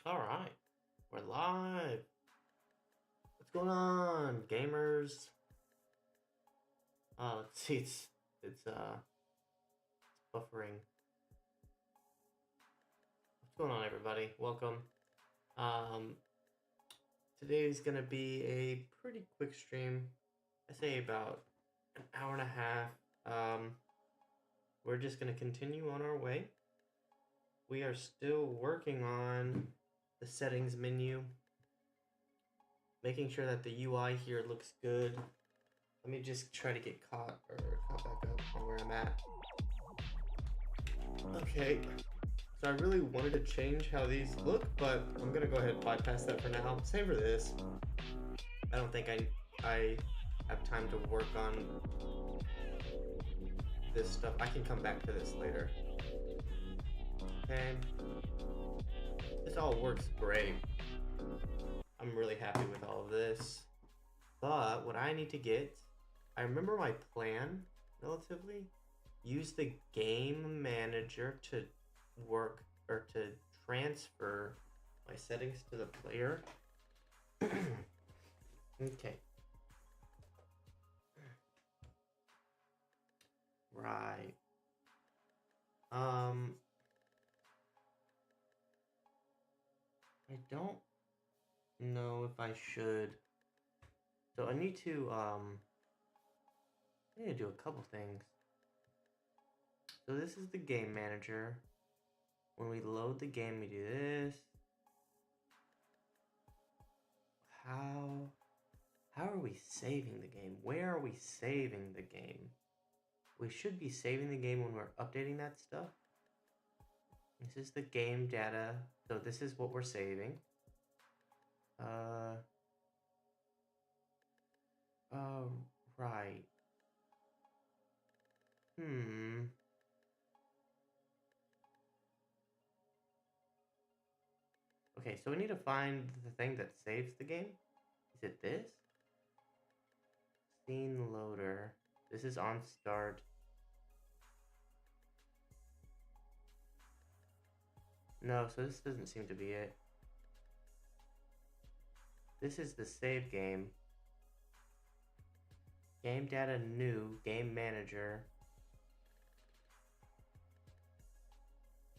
All right, we're live. What's going on, gamers? Let's see. It's buffering. What's going on, everybody? Welcome. Um, Today's gonna be a pretty quick stream. I say about an hour and a half. We're just gonna continue on our way. We are still working on the settings menu, making sure that the UI here looks good. Let me just try to get caught back up on where I'm at. Okay, so I really wanted to change how these look, but I'm gonna go ahead and bypass that for now. Same for this. I don't think I have time to work on this stuff. I can come back to this later. Okay, this all works great. I'm really happy with all of this. But what I need to get, I remember my plan relatively. Use the game manager to work or to transfer my settings to the player. Okay. Right. I don't know if I should. So I need to do a couple things. So this is the game manager. When we load the game, we do this. How are we saving the game? Where are we saving the game? We should be saving the game when we're updating that stuff. This is the game data. So this is what we're saving. Right. Okay, so we need to find the thing that saves the game. Is it this? Scene loader. This is on start. No, so this doesn't seem to be it. This is the save game. Game data new, game manager.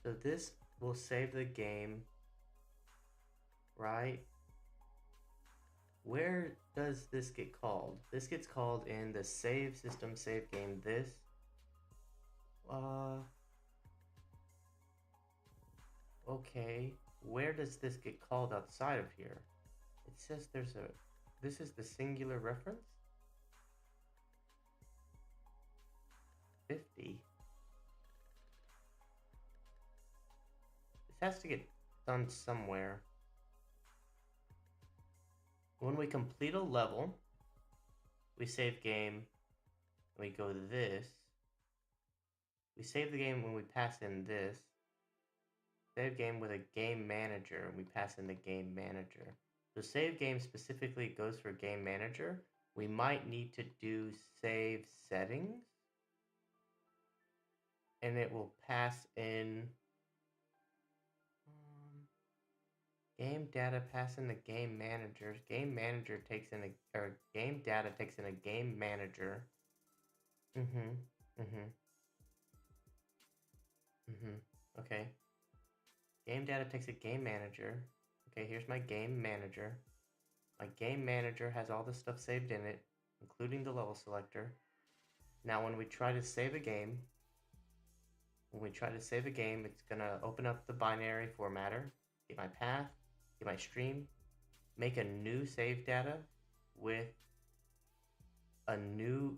So this will save the game, right? Where does this get called? This gets called in the save system save game this. Okay. Where does this get called outside of here? It says this is the singular reference? 50. This has to get done somewhere. When we complete a level, we save game, and we go to this. We save the game when we pass in this. Save game with a game manager, and we pass in the game manager. So save game specifically goes for game manager. We might need to do save settings, and it will pass in game data, pass in the game manager. Game manager takes in a, or game data takes in a game manager. Okay. Game data takes a game manager. Okay, here's my game manager. My game manager has all the stuff saved in it, including the level selector. Now when we try to save a game, it's gonna open up the binary formatter, get my path, get my stream, make a new save data with a new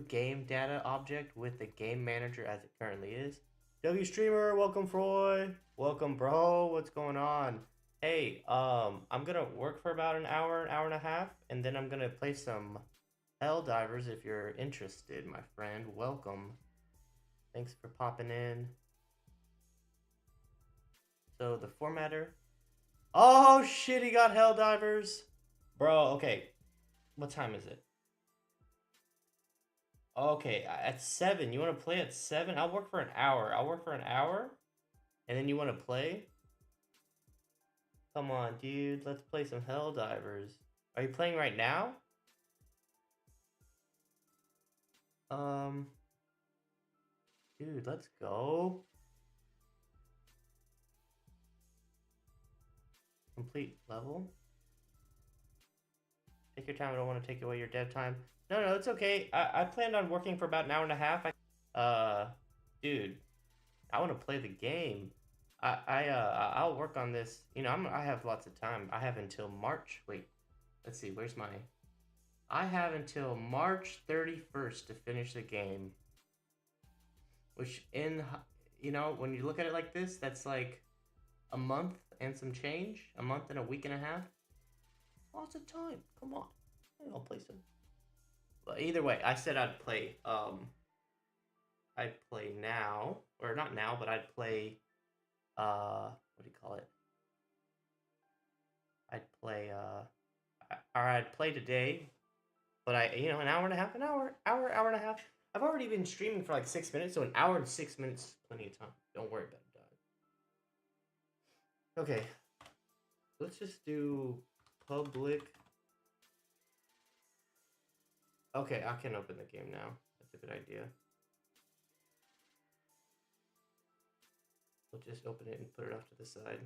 game data object with the game manager as it currently is. W streamer, welcome Froy. Welcome bro. What's going on? Hey, I'm gonna work for about an hour and a half, and then I'm gonna play some Helldivers if you're interested, my friend. Welcome. Thanks for popping in. So the formatter. Oh shit, he got Helldivers. Bro, okay. What time is it? Okay, at 7. You want to play at 7? I'll work for an hour. And then you want to play? Come on, dude. Let's play some Helldivers. Are you playing right now? Dude, let's go. Complete level. Take your time. I don't want to take away your dev time. No, it's okay. I planned on working for about an hour and a half. Dude, I want to play the game. I'll work on this. You know, I have lots of time. I have until March. Wait, let's see. Where's my? I have until March 31st to finish the game. Which you know, when you look at it like this, that's like a month and some change. A month and a week and a half. Lots of time. Come on. I'll play some. But either way, I said I'd play now. Or not now, but I'd play what do you call it? I'd play today. But you know, an hour and a half, hour and a half. I've already been streaming for like 6 minutes, so an hour and 6 minutes, plenty of time. Don't worry about it, dog. Okay. Let's just do public. Okay, I can open the game now. That's a good idea. We'll just open it and put it off to the side.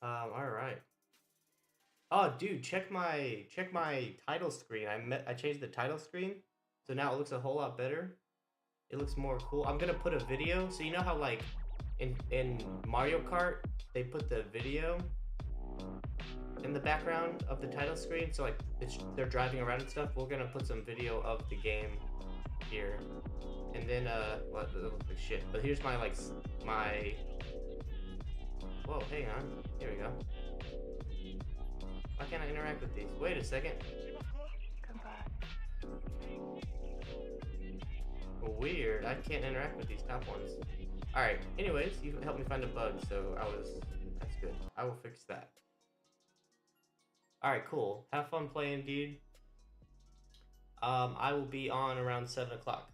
All right. Oh, dude, check my title screen. I changed the title screen, so now it looks a whole lot better. It looks more cool. I'm gonna put a video. So you know how like in Mario Kart they put the video in the background of the title screen. So like they're driving around and stuff. We're gonna put some video of the game here, and then well, it looks like shit. But here's my my. Whoa, hang on. Here we go. Why can't I interact with these? Wait a second. Weird. I can't interact with these top ones. Alright, anyways, you helped me find a bug, so that's good. I will fix that. Alright, cool. Have fun playing, dude. I will be on around 7 o'clock.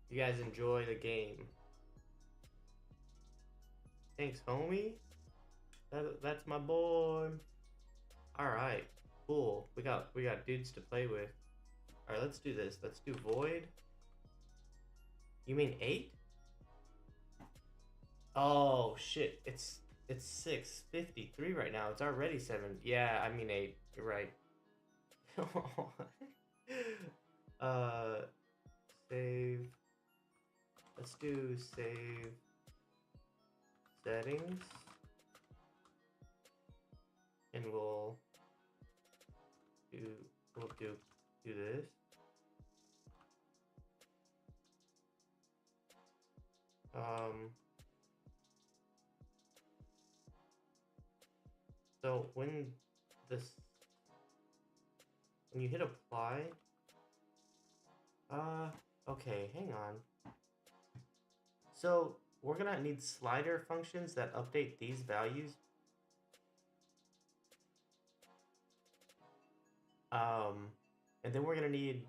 You guys enjoy the game. Thanks, homie. That's my boy. Alright, cool. We got dudes to play with. Alright, let's do this. Let's do Void. You mean 8? Oh shit. It's 6:53 right now. It's already 7. Yeah, I mean 8. You're right. Save. Let's do save settings. And we'll do this. So when you hit apply, okay, hang on. So we're gonna need slider functions that update these values. And then we're gonna need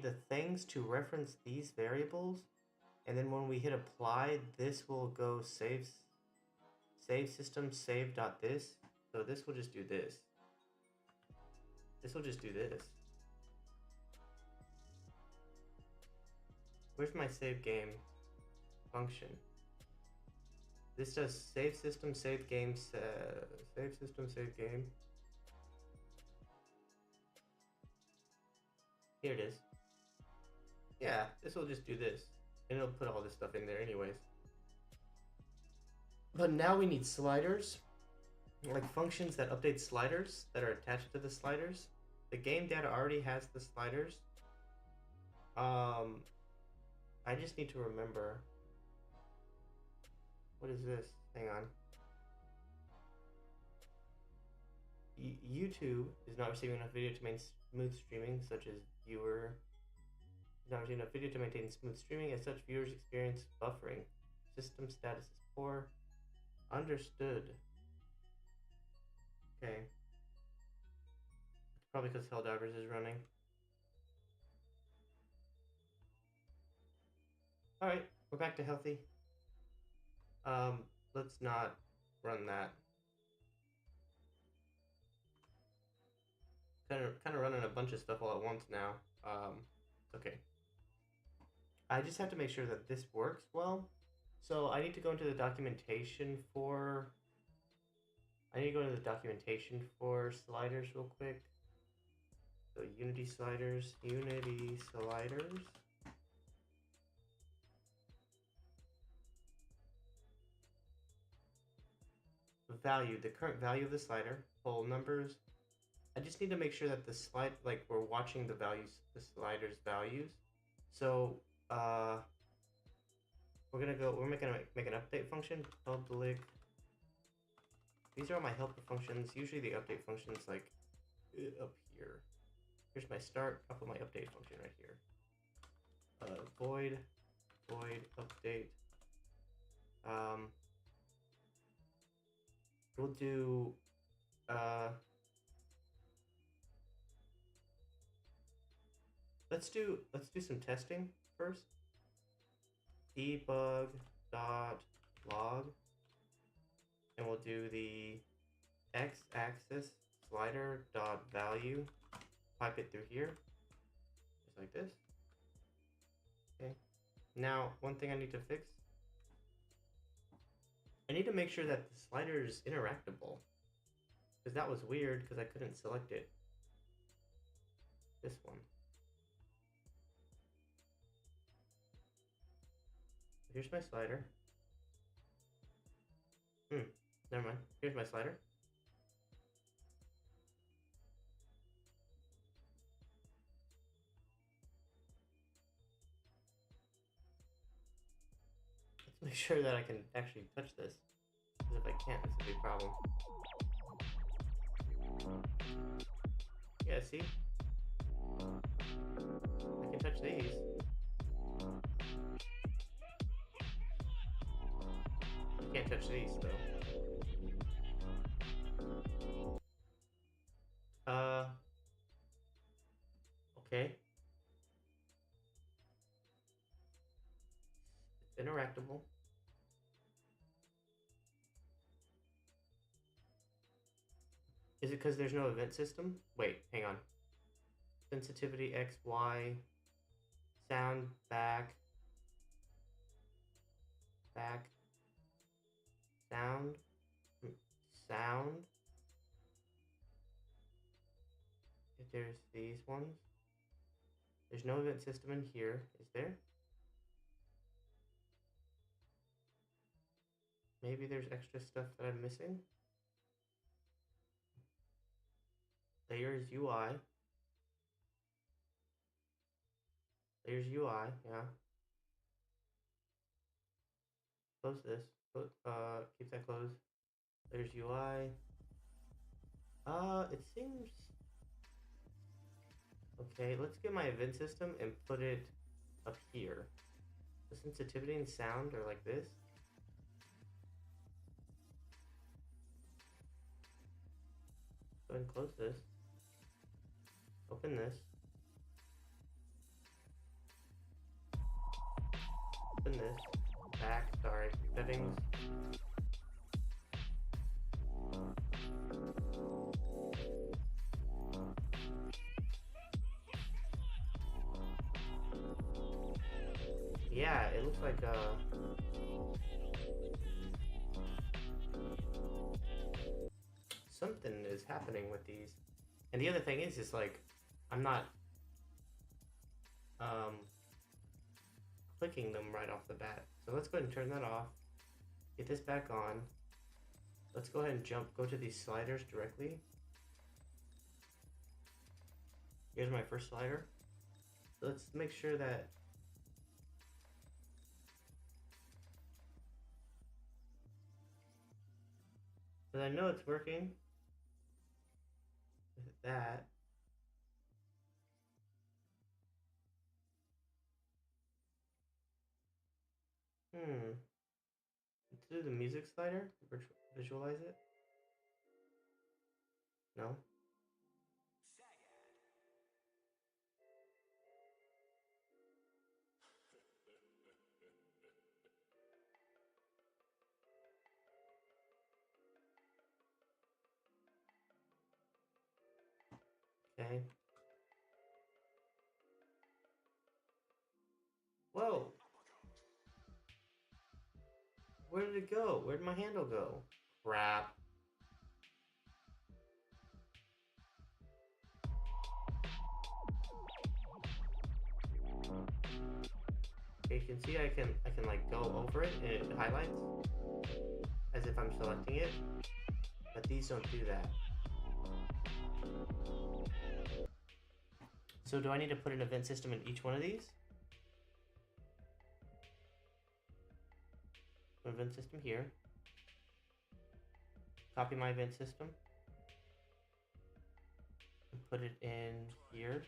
the things to reference these variables, and then when we hit apply, this will go save system save dot this. So this will just do this. This will just do this. Where's my save game function? This does save system save game save system save game. Here it is. Yeah, this will just do this. And it'll put all this stuff in there anyways. But now we need sliders. Like functions that update sliders that are attached to the sliders. The game data already has the sliders. I just need to remember. What is this? Hang on. YouTube is not receiving enough video to maintain smooth streaming, such as viewer. Is not receiving enough video to maintain smooth streaming, as such viewers experience buffering. System status is poor. Understood. Okay. Probably because Helldivers is running. Alright, we're back to healthy. Let's not run that. Kind of running a bunch of stuff all at once now. Okay. I just have to make sure that this works well. So I need to go into the documentation for. I need to go into the documentation for sliders real quick. So Unity sliders. Value, the current value of the slider, whole numbers. I just need to make sure that the slide, like we're watching the values, the slider's values. So we're gonna make an update function, public. These are all my helper functions. Usually the update function's like up here. Here's my start. I'll put my update function right here. Void update. We'll do let's do some testing first. Debug dot log, and we'll do the x-axis slider dot value. Pipe it through here, just like this. Okay. Now, one thing I need to fix. I need to make sure that the slider is interactable, because that was weird because I couldn't select it. This one. Here's my slider. Never mind. Here's my slider. Let's make sure that I can actually touch this. Because if I can't, it's a big problem. Yeah, see? I can touch these. I can't touch these, though. Okay. It's interactable. Is it because there's no event system? Wait, hang on. Sensitivity X, Y, sound, back, sound, sound. If there's these ones. There's no event system in here, is there? Maybe there's extra stuff that I'm missing. Layers UI. Layers UI, yeah. Close this. Keep that closed. Layers UI. It seems... Okay, let's get my event system and put it up here. The sensitivity and sound are like this. Go ahead and close this. Open this. Open this. Back, sorry. Settings. Yeah, it looks like something is happening with these. And the other thing is like I'm not clicking them right off the bat. So let's go ahead and turn that off. Get this back on. Let's go ahead and go to these sliders directly. Here's my first slider. So let's make sure that I know it's working with that. Let's do the music slider. Visualize it. No. it go? Where'd my handle go? Crap. Okay, you can see I can like go over it and it highlights as if I'm selecting it, but these don't do that. So do I need to put an event system in each one of these? Event system here. Copy my event system. And put it in here.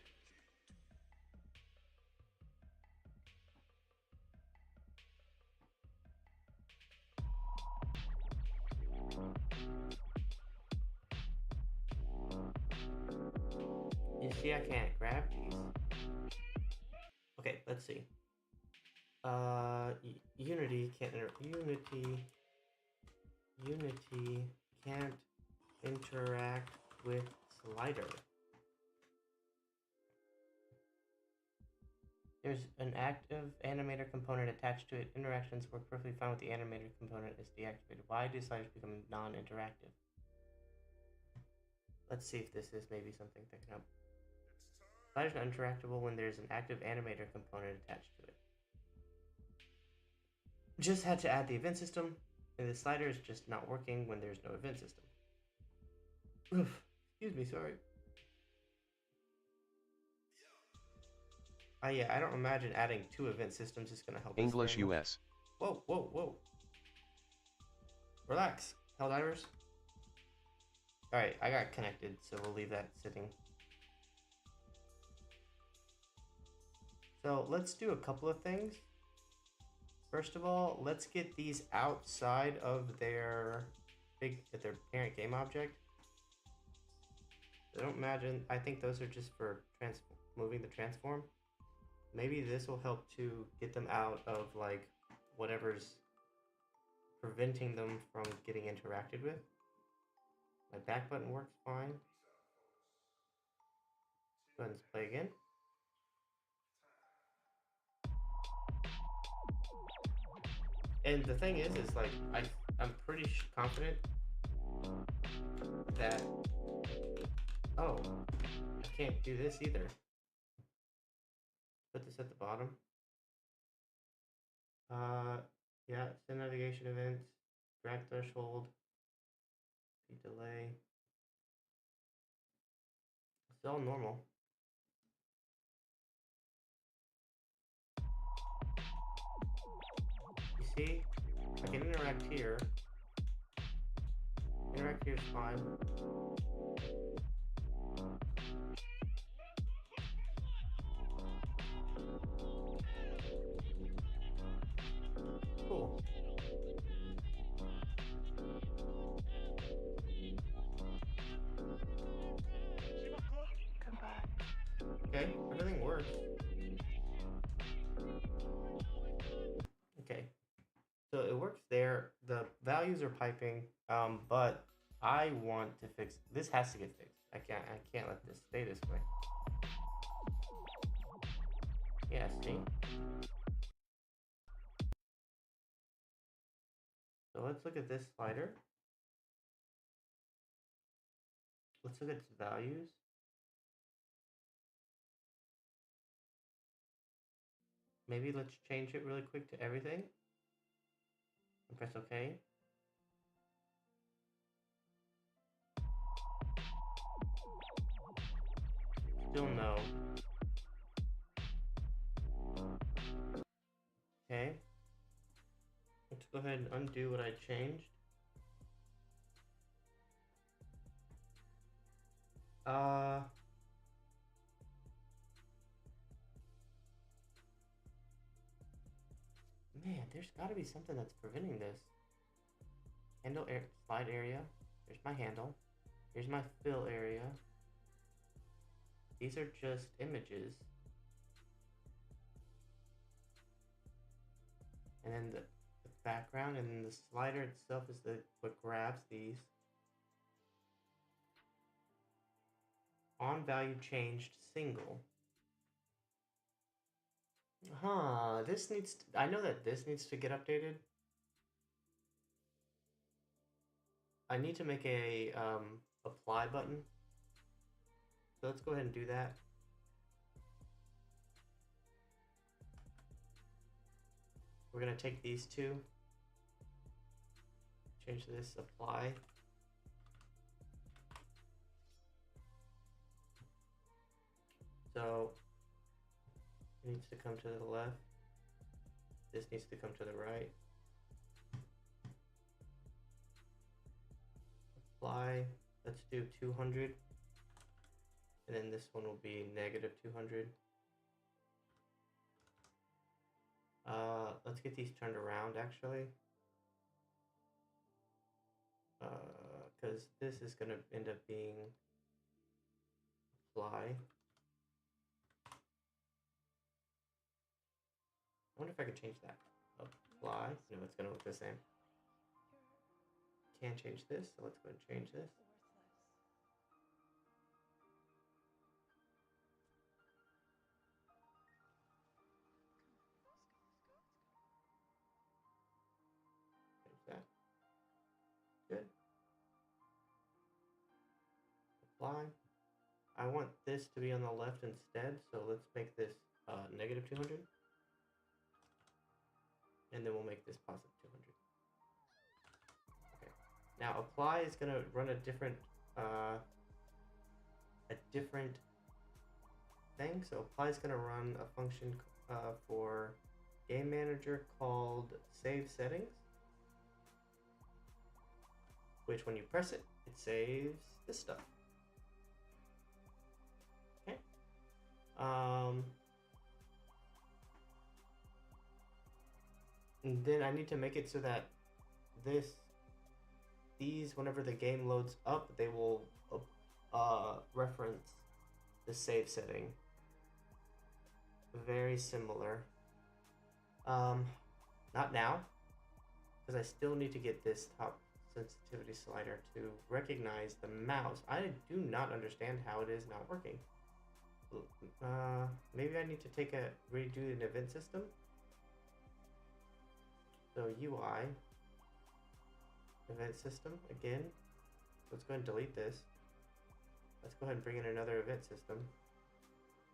You see I can't grab these. Okay, let's see. Unity can't Unity can't interact with slider. There's an active animator component attached to it. Interactions work perfectly fine with the animator component is deactivated. Why do sliders become non-interactive? Let's see if this is maybe something that can help. Sliders are interactable when there's an active animator component attached to it. Just had to add the event system, and the slider is just not working when there's no event system. Oof. Excuse me, sorry. Yeah, I don't imagine adding 2 event systems is going to help English US. Whoa, whoa, whoa. Relax, Helldivers. Alright, I got connected, so we'll leave that sitting. So let's do a couple of things. First of all, let's get these outside of their parent game object. I don't imagine, I think those are just for moving the transform. Maybe this will help to get them out of like whatever's preventing them from getting interacted with. My back button works fine. Go ahead and play again. And the thing is like I'm pretty confident that, oh, I can't do this either. Put this at the bottom. Yeah, send navigation events, drag threshold, delay. It's all normal. You see, I can interact here. Interact here is fine. Cool. Come back. Okay, everything works. Okay, so it works there. The values are piping, but I want to fix this. Has to get fixed. I can't let this stay this way. Yeah, see. So let's look at this slider. Let's look at its values. Maybe let's change it really quick to everything. And press OK. Still no. Okay. Let's go ahead and undo what I changed. Man, there's got to be something that's preventing this. Handle slide area. There's my handle. Here's my fill area. These are just images. And then the background, and then the slider itself is what grabs these. On value changed single. Huh, this needs to, I know that this needs to get updated. I need to make a apply button. So let's go ahead and do that. We're gonna take these two, change this, apply. So it needs to come to the left. This needs to come to the right. Apply, let's do 200. And then this one will be negative 200. Let's get these turned around actually. Because this is gonna end up being apply. I wonder if I could change that. Apply. No, it's gonna look the same. Can't change this, so let's go and change this. Change that. Good. Apply. I want this to be on the left instead, so let's make this negative 200. And then we'll make this positive 200. Okay. Now apply is gonna run a different thing. So apply is gonna run a function for game manager called save settings, which when you press it, it saves this stuff. Okay. And then I need to make it so that these, whenever the game loads up, they will reference the save setting. Very similar. Not now, because I still need to get this top sensitivity slider to recognize the mouse. I do not understand how it is not working. Maybe I need to redo an event system. So UI, event system again. Let's go ahead and delete this. Let's go ahead and bring in another event system.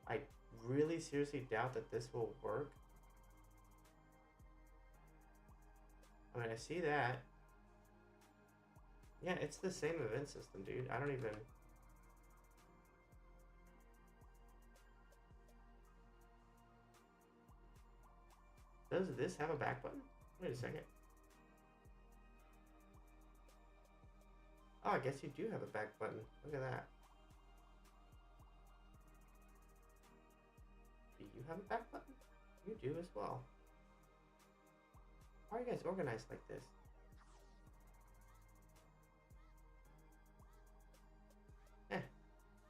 I really seriously doubt that this will work. I mean, I see that. Yeah, it's the same event system, dude. I don't even... Does this have a back button? Wait a second. Oh, I guess you do have a back button. Look at that. Do you have a back button? You do as well. Why are you guys organized like this?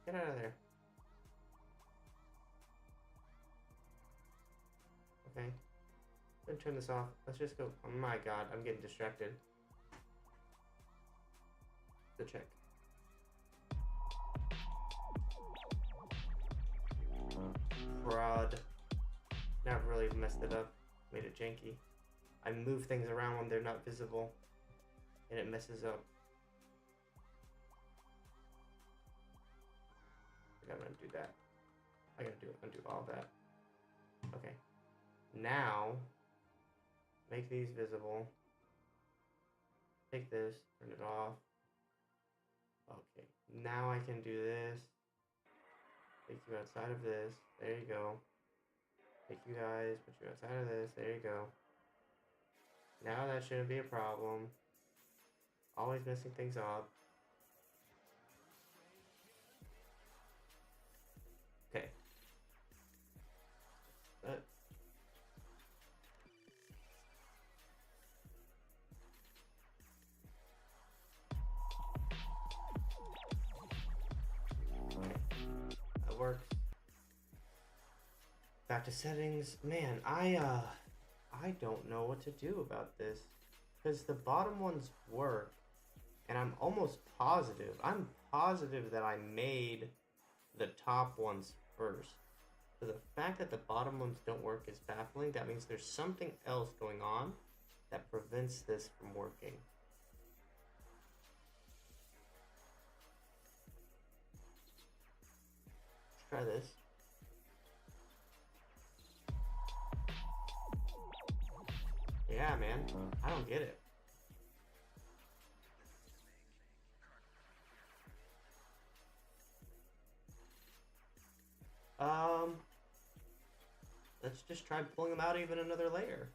Get out of there. Okay. I'm gonna turn this off. Let's just go. Oh my god, I'm getting distracted. Go check. Fraud. Now I've really messed it up. Made it janky. I move things around when they're not visible, and it messes up. I gotta undo that. I gotta undo all that. Okay. Now, make these visible. Take this, turn it off. Okay. Now I can do this. Take you outside of this. There you go. Take you guys, put you outside of this. There you go. Now that shouldn't be a problem. Always messing things up. Okay. That works. Back to settings. Man, I don't know what to do about this. Because the bottom ones work. And I'm almost positive. I'm positive that I made the top ones first. So the fact that the bottom ones don't work is baffling. That means there's something else going on that prevents this from working. try this. Yeah, man. I don't get it. Let's just try pulling them out even another layer.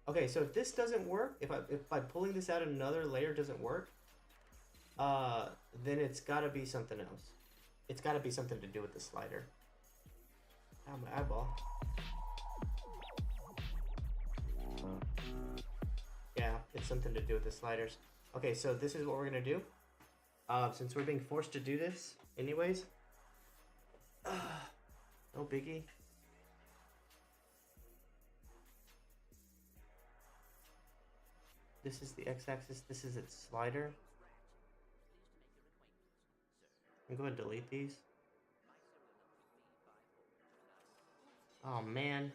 Okay, so if this doesn't work, if by pulling this out another layer doesn't work, then it's gotta be something else. It's gotta be something to do with the slider. Ow, my eyeball. Yeah, it's something to do with the sliders. Okay, so this is what we're gonna do. Since we're being forced to do this anyways. No biggie. This is the x-axis, this is its slider. I'm going to delete these. Oh man.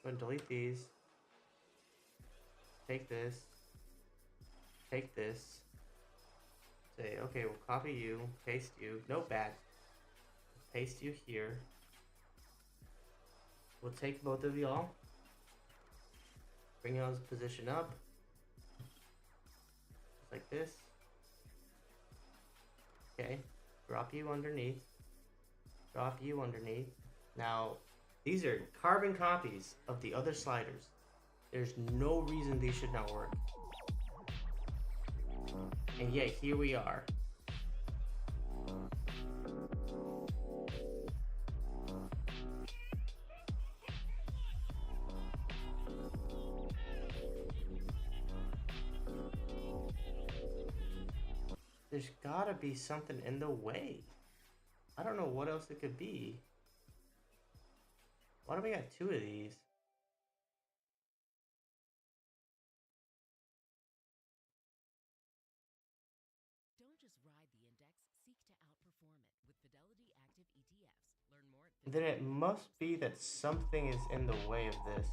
Go and delete these. Take this. Take this. Say, okay, we'll copy you, paste you. No, bad. Paste you here. We'll take both of y'all. Bring y'all's position up. Just like this. Okay. Drop you underneath. Drop you underneath. Now, these are carbon copies of the other sliders. There's no reason these should not work. And yet, here we are. There's gotta be something in the way. I don't know what else it could be. Why do we got two of these? Don't just ride the index, seek to outperform it with Fidelity Active ETFs. Learn more at Then it must be that something is in the way of this.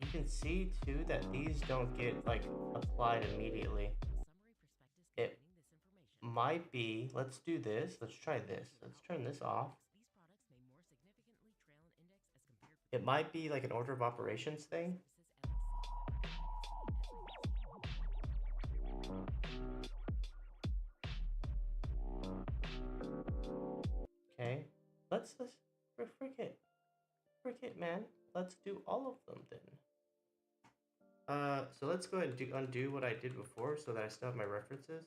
You can see too that these don't get like applied immediately. It might be, let's do this, let's try this. Let's turn this off. It might be like an order of operations thing. Okay, let's frick it, man. Let's do all of them then. So let's go ahead and undo what I did before so that I still have my references.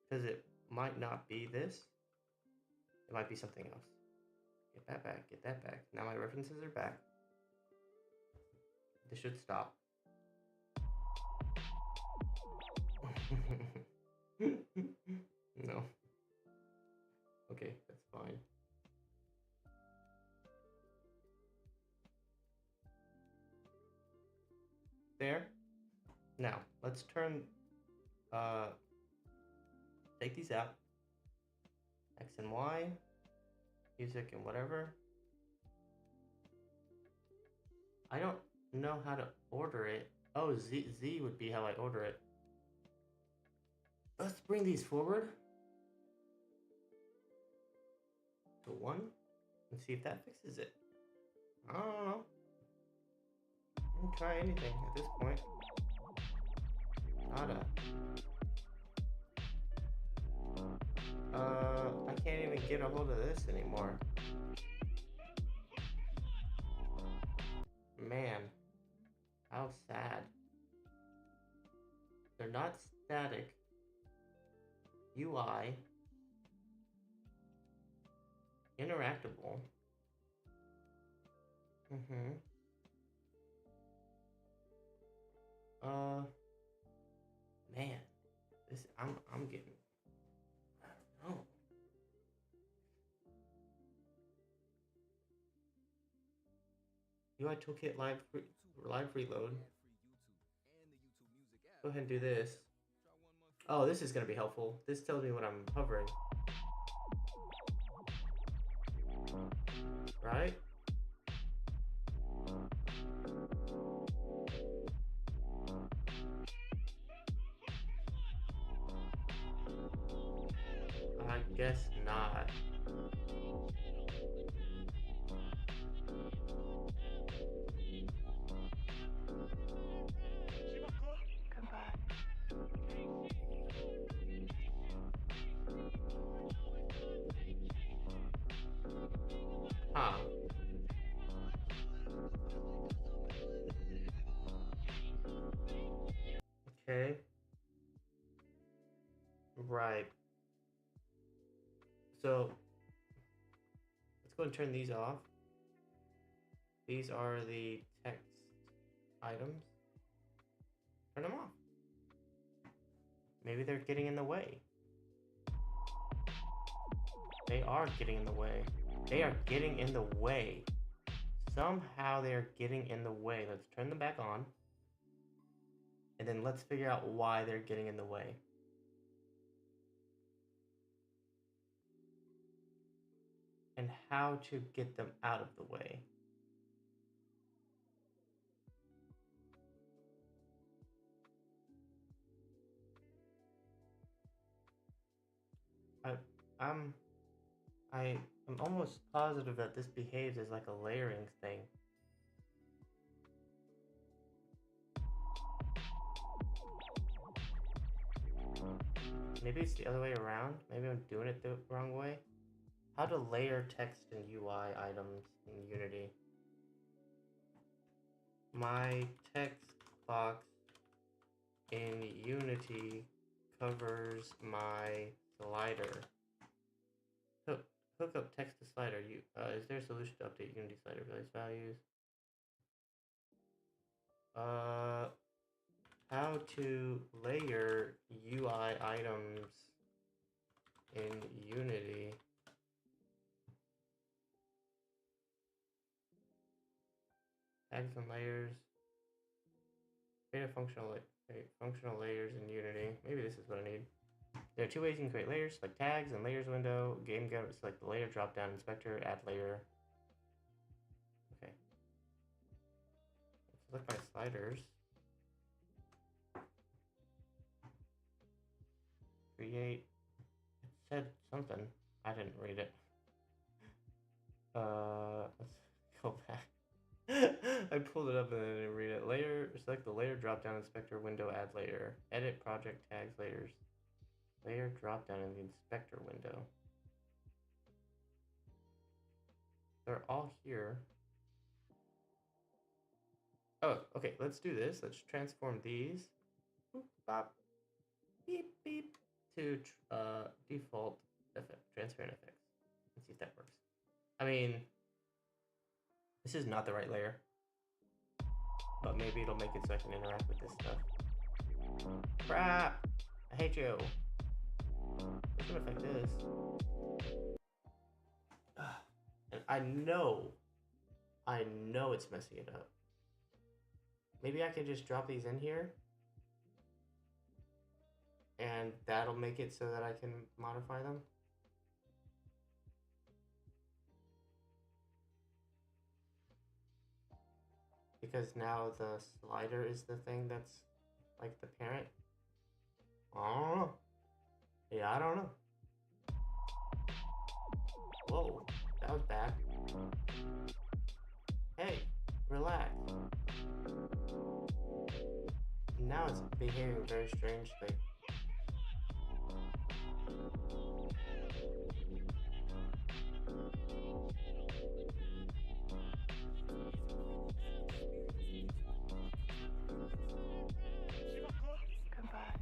Because it might not be this. It might be something else. Get that back, get that back. Now my references are back. This should stop. No. Okay, that's fine. There. Now, let's turn, take these out. X and Y, music and whatever. I don't know how to order it. Oh, Z would be how I order it. Let's bring these forward to 1 and see if that fixes it. I don't know. I can try anything at this point. Nada. I can't even get a hold of this anymore. Man, how sad. They're not static. UI. Interactable. Man, this I'm getting. I don't know. UI toolkit live reload. Go ahead and do this. Oh, this is gonna be helpful. This tells me when I'm hovering. Right? guess not. Come back. Huh. Okay. Right. So let's go and turn these off. These are the text items. Turn them off. Maybe they're getting in the way. They are getting in the way. They are getting in the way. Somehow they're getting in the way. Let's turn them back on. And then let's figure out why they're getting in the way. And how to get them out of the way. I'm almost positive that this behaves as like a layering thing. Maybe it's the other way around. Maybe I'm doing it the wrong way. How to layer text and UI items in Unity. My text box in Unity covers my slider. Hook up text to slider. Is there a solution to update Unity slider release values? How to layer UI items in Unity. Tags and layers. Create a functional layers in Unity. Maybe this is what I need. There are two ways you can create layers. Select tags and layers window. Game go. Select the layer. Drop down inspector. Add layer. Okay. Select my sliders. Create. It said something. I didn't read it. Let's go back. I pulled it up and I didn't read it. Layer. Select the layer. Drop down inspector window. Add layer. Edit project tags layers. Layer drop down in the inspector window. They're all here. Oh, okay, let's do this. Let's transform these. Boop, bop, beep, beep, to default effect, transparent effects. Let's see if that works. I mean, this is not the right layer, but maybe it'll make it so I can interact with this stuff. Crap! I hate you. What's gonna affect this? And I know it's messing it up. Maybe I can just drop these in here and that'll make it so that I can modify them. Because now the slider is the thing that's like the parent. I don't know. Yeah, I don't know. Whoa, that was bad. Hey, relax. Now it's behaving very strangely. Come back.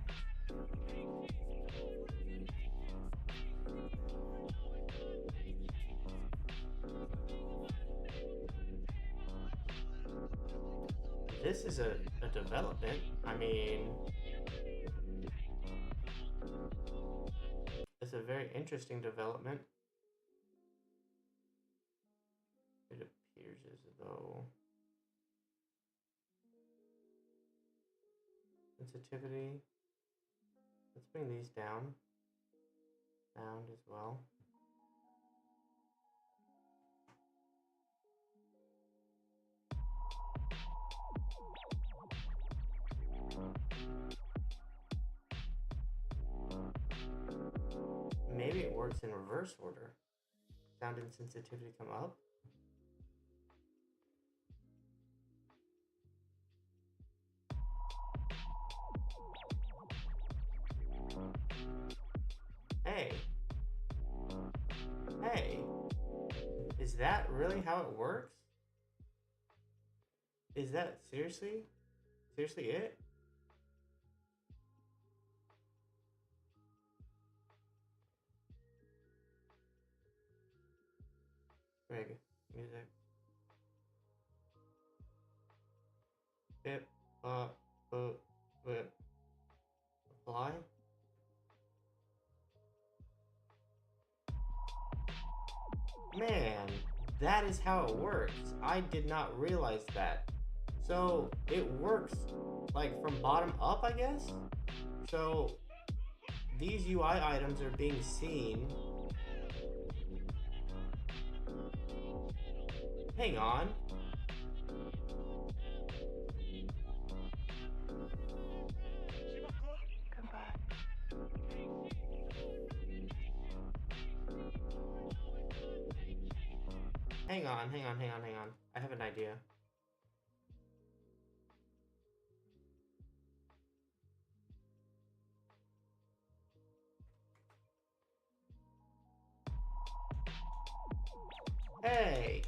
This is a development. I mean, it's a very interesting development. It appears as though sensitivity. Let's bring these down. Sound as well. Maybe it works it's in reverse order. Sound and sensitivity come up. Hey. Hey. Is that really how it works? Is that seriously it? Greg, music. Hip, whip. Apply. Man, that is how it works. I did not realize that. So it works like from bottom up, I guess? So these UI items are being seen. Hang on. Goodbye. Hang on. I have an idea. Hey!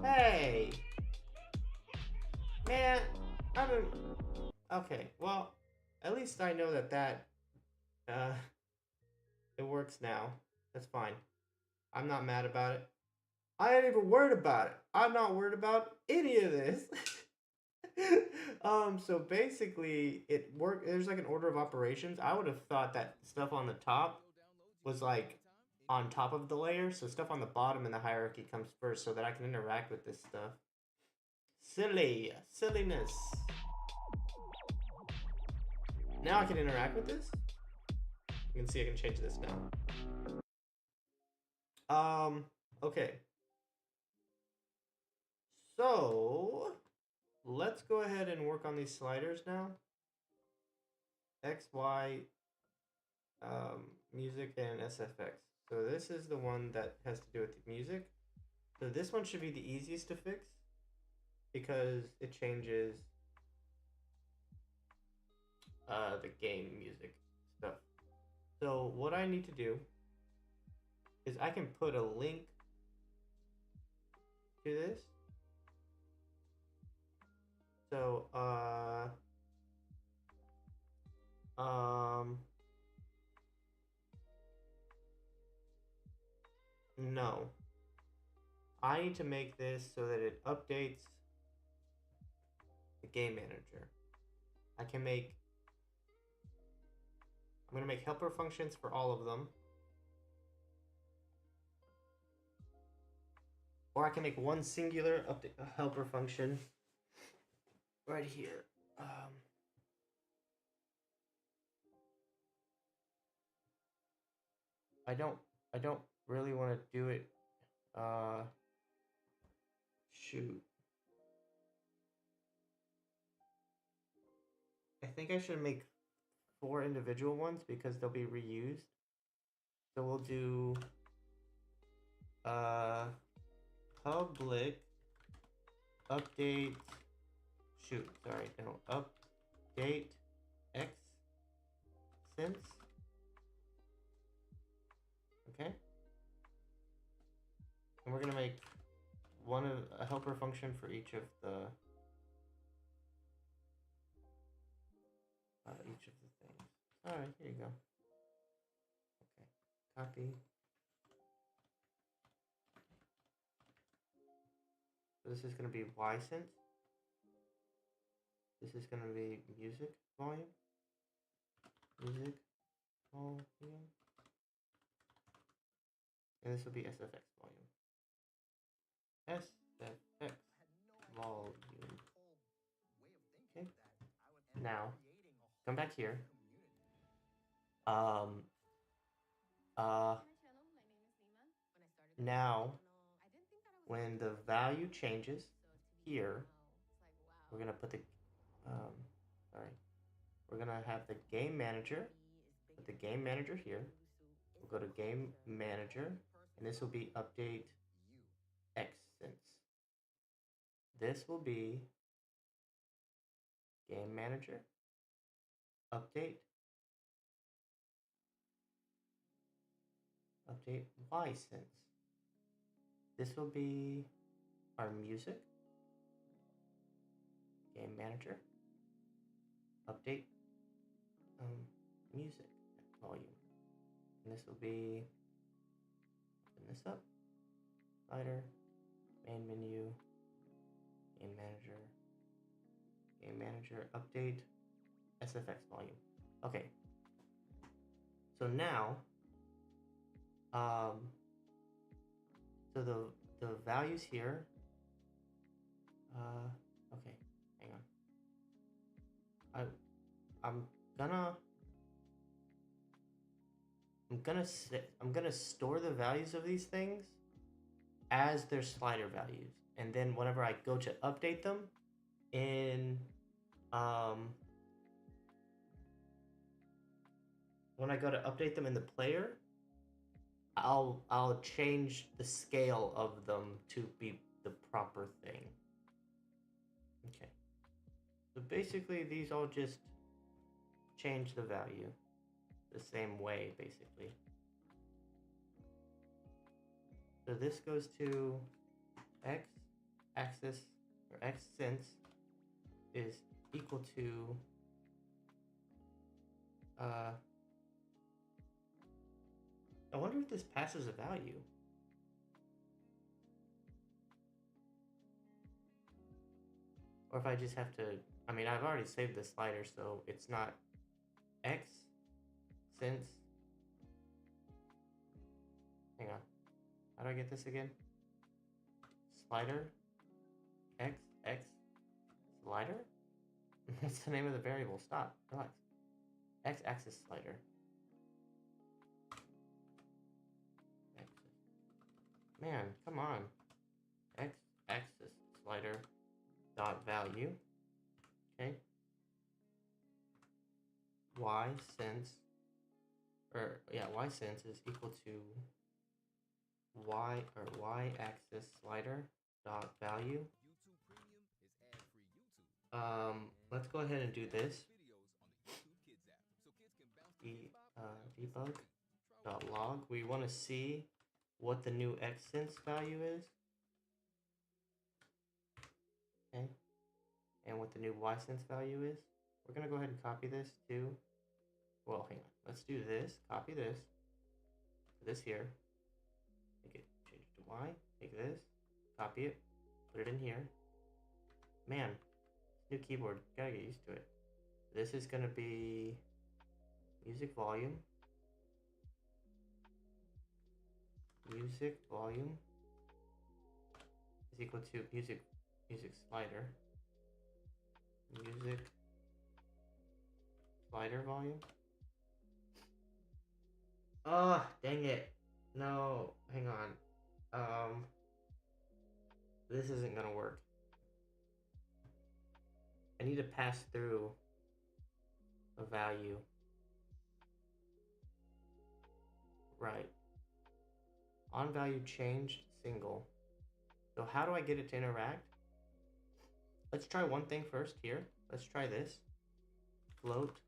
Hey! Man, okay, well, at least I know that it works now. That's fine. I'm not mad about it. I ain't even worried about it. I'm not worried about any of this. So basically it worked. There's like an order of operations. I would have thought that stuff on the top was like on top of the layer, so stuff on the bottom in the hierarchy comes first so that I can interact with this stuff. Silliness. Now I can interact with this. You can see I can change this now. Okay. So let's go ahead and work on these sliders now. X, Y, music, and SFX. So this is the one that has to do with the music. So this one should be the easiest to fix because it changes the game music stuff. So what I need to do is I can put a link to this. So no. I need to make this so that it updates the game manager. I'm gonna make helper functions for all of them. Or I can make one singular update helper function right here. I don't really want to do it. Shoot. I think I should make 4 individual ones because they'll be reused. So we'll do public update. Shoot, sorry, no, update X since. Okay. And we're gonna make a helper function for each of the things. All right, here you go. Okay, copy. So this is gonna be Y synth. This is gonna be music volume. Music volume. And this will be SFX volume. SFX volume. Okay. Now, come back here. Now, when the value changes here, we're gonna put the sorry. We're gonna have the game manager. Put the game manager here. We'll go to game manager, and this will be update Xsense. This will be game manager, update YSense. This will be our music, game manager, update music volume. And this will be, open this up, slider, main menu, game manager, update, SFX volume. Okay. So now, so the values here, okay, hang on. I'm gonna store the values of these things as their slider values, and then whenever I go to update them in when I go to update them in the player, I'll change the scale of them to be the proper thing. Okay. So basically these all just change the value the same way, basically. So this goes to X axis, or X sense is equal to I wonder if this passes a value. Or if I just have to, I mean, I've already saved the slider, so it's not X sense. Hang on. How do I get this again? Slider X slider? What's the name of the variable? Stop. Relax. X axis slider. Man, come on. X axis slider dot value. Okay. Y sense, or yeah, Y sense is equal to Y axis slider dot value. Let's go ahead and do this. Debug dot log. We want to see what the new Xsense value is. Okay. And what the new YSense value is. We're gonna go ahead and copy this to, well, hang on. Let's do this. Copy this. This here. Make it, change it to Y. Take this. Copy it. Put it in here. Man, new keyboard. Gotta get used to it. This is gonna be music volume. Music volume is equal to music slider. Music slider volume. Oh, dang it. No, hang on. This isn't gonna work. I need to pass through a value. Right. On value changed single. So how do I get it to interact? Let's try one thing first here. Let's try this. Float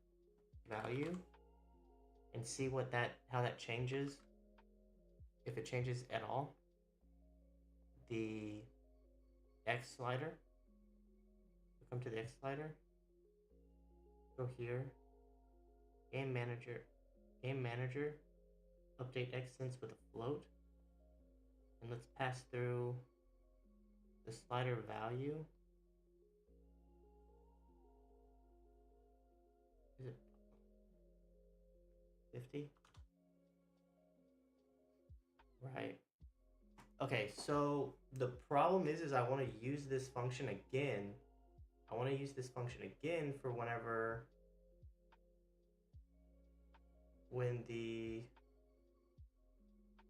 value and see what how that changes. If it changes at all. The X slider. Come to the X slider. Go here. Game manager. Update Xsense with a float. And let's pass through the slider value. Is it 50? Right. Okay, so the problem is I want to use this function again. I want to use this function again for when the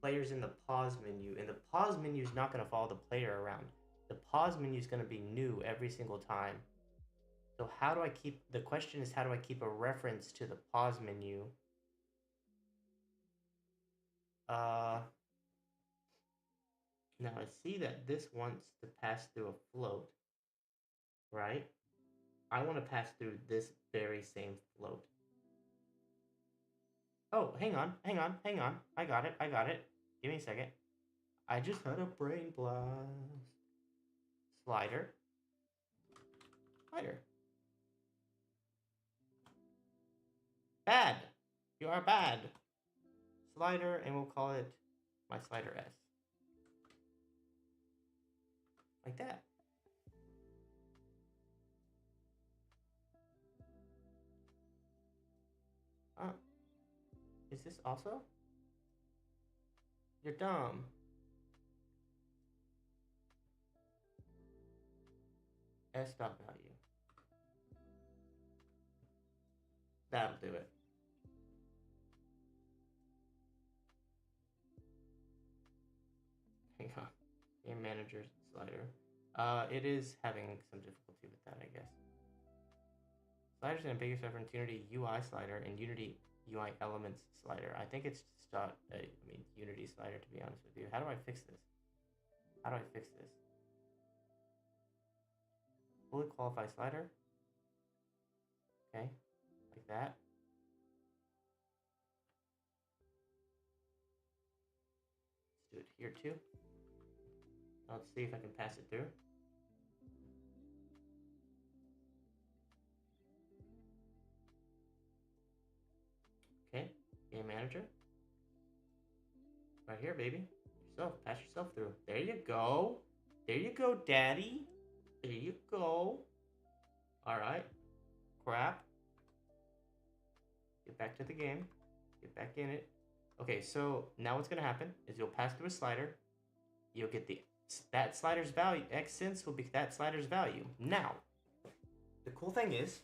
player's in the pause menu, and the pause menu is not going to follow the player around. The pause menu is going to be new every single time. So how do I keep, the question is how do I keep a reference to the pause menu? Uh, Now I see that this wants to pass through a float, right? I want to pass through this very same float. Oh, hang on, hang on, hang on. I got it, I got it. Give me a second. I just had a brain blast. Slider. Slider. Bad. You are bad. Slider, and we'll call it my slider S. Like that. Is this also? You're dumb. S dot value. That'll do it. Hang on. Game manager slider. It is having some difficulty with that, I guess. Sliders and ambiguous reference Unity UI slider and Unity UI elements slider. I think it's just Unity slider, to be honest with you. How do I fix this? How do I fix this? Fully qualified slider. Okay, like that. Let's do it here too. Let's see if I can pass it through. Okay, game manager. Right here, baby. Yourself, pass yourself through. There you go. There you go, daddy. There you go. All right. Crap. Get back to the game. Get back in it. Okay, so now what's gonna happen is you'll pass through a slider. You'll get that slider's value. Xsense will be that slider's value. Now, the cool thing is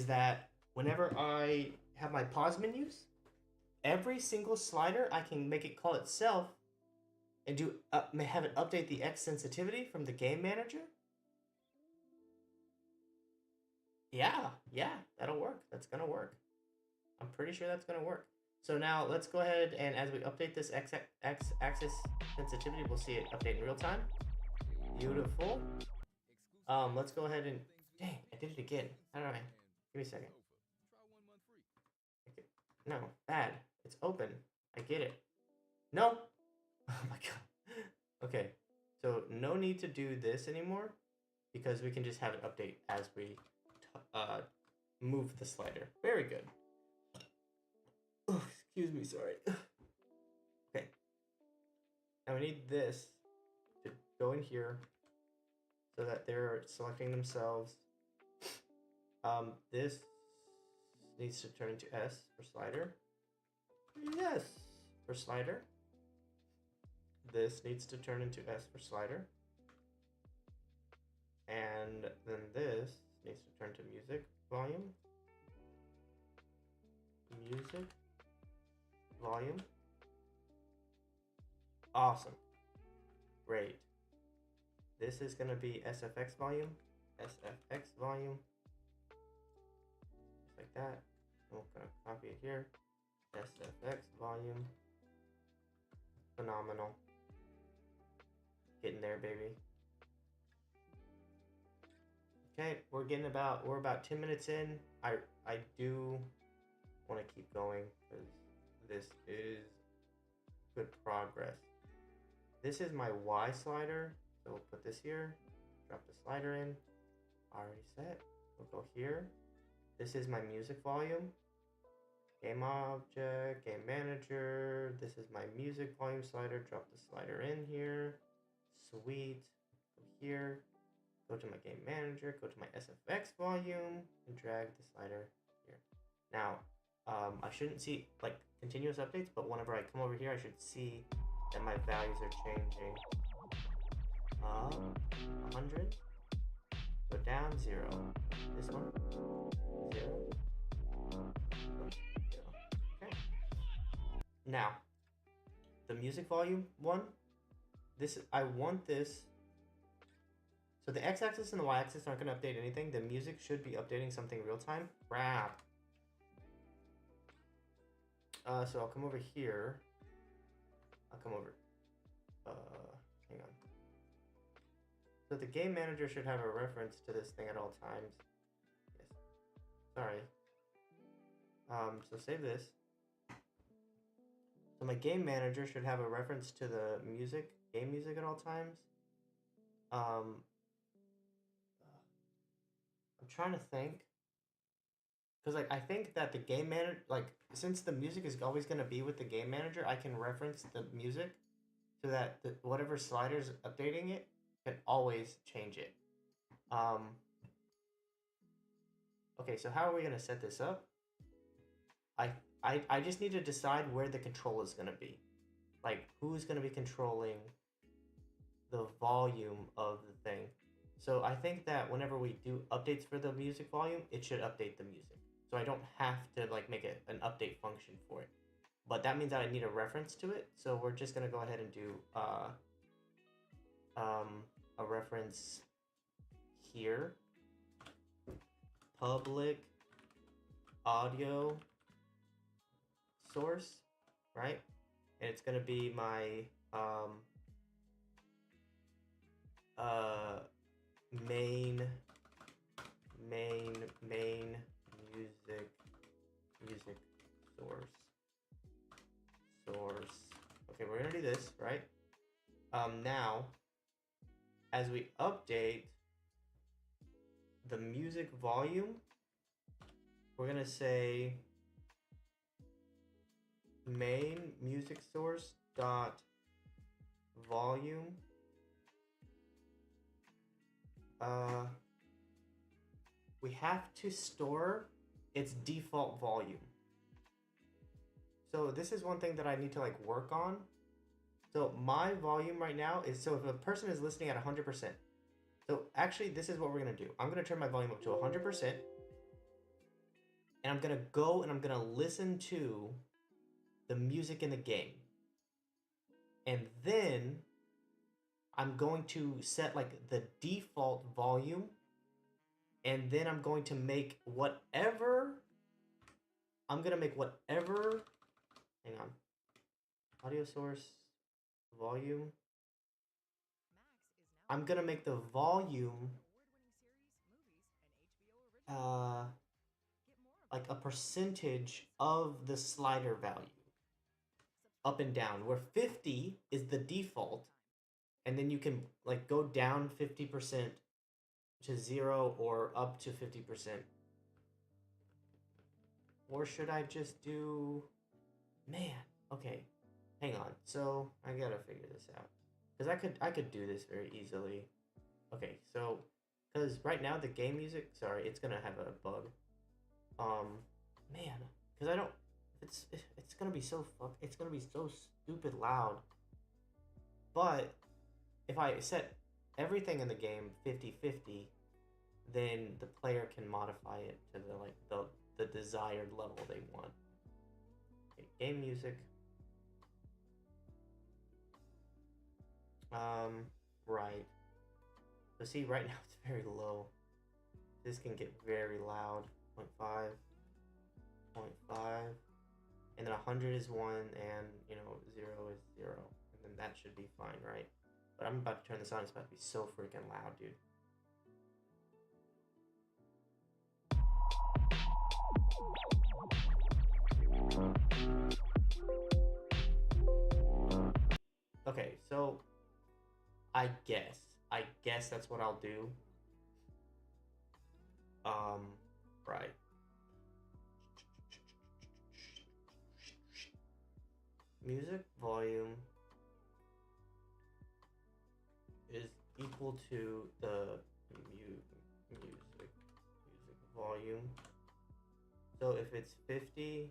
that whenever I have my pause menus, every single slider I can make it call itself and have it update the X sensitivity from the game manager. Yeah, that'll work. That's gonna work. I'm pretty sure that's gonna work. So now let's go ahead and as we update this X-axis sensitivity, we'll see it update in real time. Beautiful. Let's go ahead and dang, I did it again. All right, give me a second. Okay. No, bad. It's open. I get it. No. Oh my god. Okay, so no need to do this anymore because we can just have it update as we move the slider. Very good. Oh, excuse me, sorry. Okay. Now we need this to go in here so that they're selecting themselves. This needs to turn into S for slider. Yes, for slider. This needs to turn into S for slider. And then this needs to turn to music volume. Music volume. Awesome. Great. This is going to be SFX volume. SFX volume. Just like that. I'm going to copy it here. SFX volume. Phenomenal. Getting there, baby. Okay, we're about 10 minutes in. I do want to keep going because this is good progress. This is my Y slider, so we'll put this here, drop the slider in, already set. We'll go here. This is my music volume, game object, game manager. This is my music volume slider, drop the slider in here. Sweet, go here, go to my game manager, go to my SFX volume, and drag the slider here. Now, I shouldn't see like continuous updates, but whenever I come over here, I should see that my values are changing. 100, go down 0. This one, 0. Okay. Now, the music volume one. I want this So the x-axis and the y-axis aren't going to update anything. The music should be updating something real time. Crap. So I'll come over here. I'll come over. Hang on. So the game manager should have a reference to this thing at all times. Yes. Sorry. So save this. So my game manager should have a reference to the game music at all times. I'm trying to think. Because like I think that the game manager, like since the music is always going to be with the game manager, I can reference the music so that whatever slider's updating it can always change it. Okay, so how are we going to set this up? I just need to decide where the control is going to be. Like who's going to be controlling the volume of the thing. So I think that whenever we do updates for the music volume, it should update the music. So I don't have to like make it an update function for it. But that means that I need a reference to it. So we're just gonna go ahead and do a reference here. Public audio source, right? And it's gonna be my main music source. Okay, we're gonna do this, right? Now, as we update the music volume, we're gonna say main music source dot volume. We have to store its default volume. So this is one thing that I need to like work on. So my volume right now is, so if a person is listening at 100%, so actually this is what we're gonna do. I'm gonna turn my volume up to 100%, and I'm gonna go and I'm gonna listen to the music in the game. And then I'm going to set like the default volume, and then I'm going to make whatever, hang on, audio source, volume. I'm gonna make the volume like a percentage of the slider value, up and down, where 50 is the default, and then you can like go down 50% to 0 or up to 50%. Or should I just do, man, okay, hang on. So I gotta figure this out, because I could do this very easily. Okay, so because right now the game music, sorry, it's gonna have a bug. Man, because I don't, it's gonna be so stupid loud. But if I set everything in the game 50-50, then the player can modify it to the desired level they want. Okay, game music. Right. So see, right now it's very low. This can get very loud. 0.5, 0.5, and then 100 is 1, and 0 is 0, and then that should be fine, right? But I'm about to turn this on. It's about to be so freaking loud, dude. Okay, so I guess that's what I'll do. Right. Music volume is equal to the music volume. So if it's 50,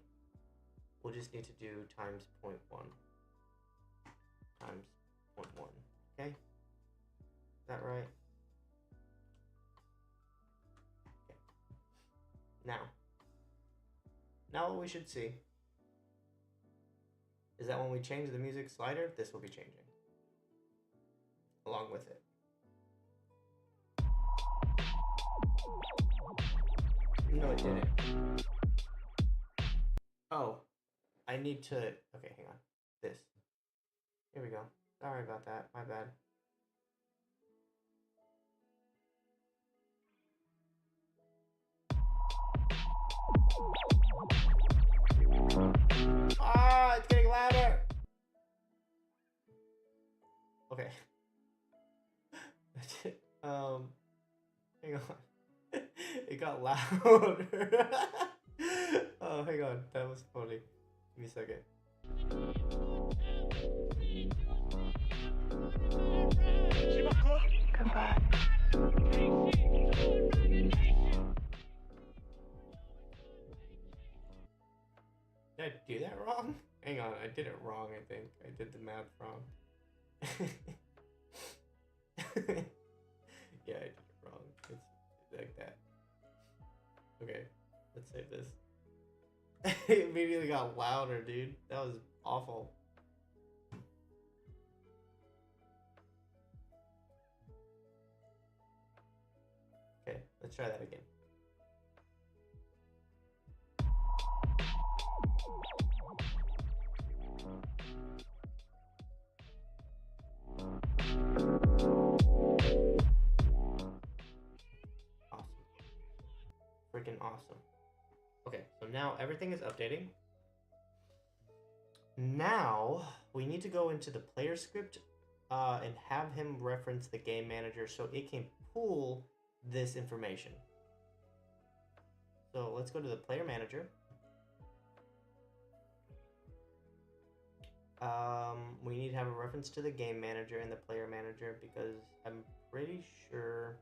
we'll just need to do times 0.1 times 0.1. Okay, is that right? Okay. Now what we should see is that when we change the music slider, this will be changing along with it. No, it didn't. Oh, I need to. Okay, hang on. This. Here we go. Sorry about that. My bad. Ah, it's getting louder. Okay. Hang on. It got louder. Oh, hang on. That was funny. Give me a second. Goodbye. Did I do that wrong? Hang on, I did it wrong, I think. I did the math wrong. Yeah, I did it wrong. It's like that. Okay, let's save this. It immediately got louder, dude. That was awful. Okay, let's try that again. Awesome. Freaking awesome. Okay, so now everything is updating. Now we need to go into the player script and have him reference the game manager so it can pull this information. So let's go to the player manager. We need to have a reference to the game manager and the player manager because I'm pretty sure.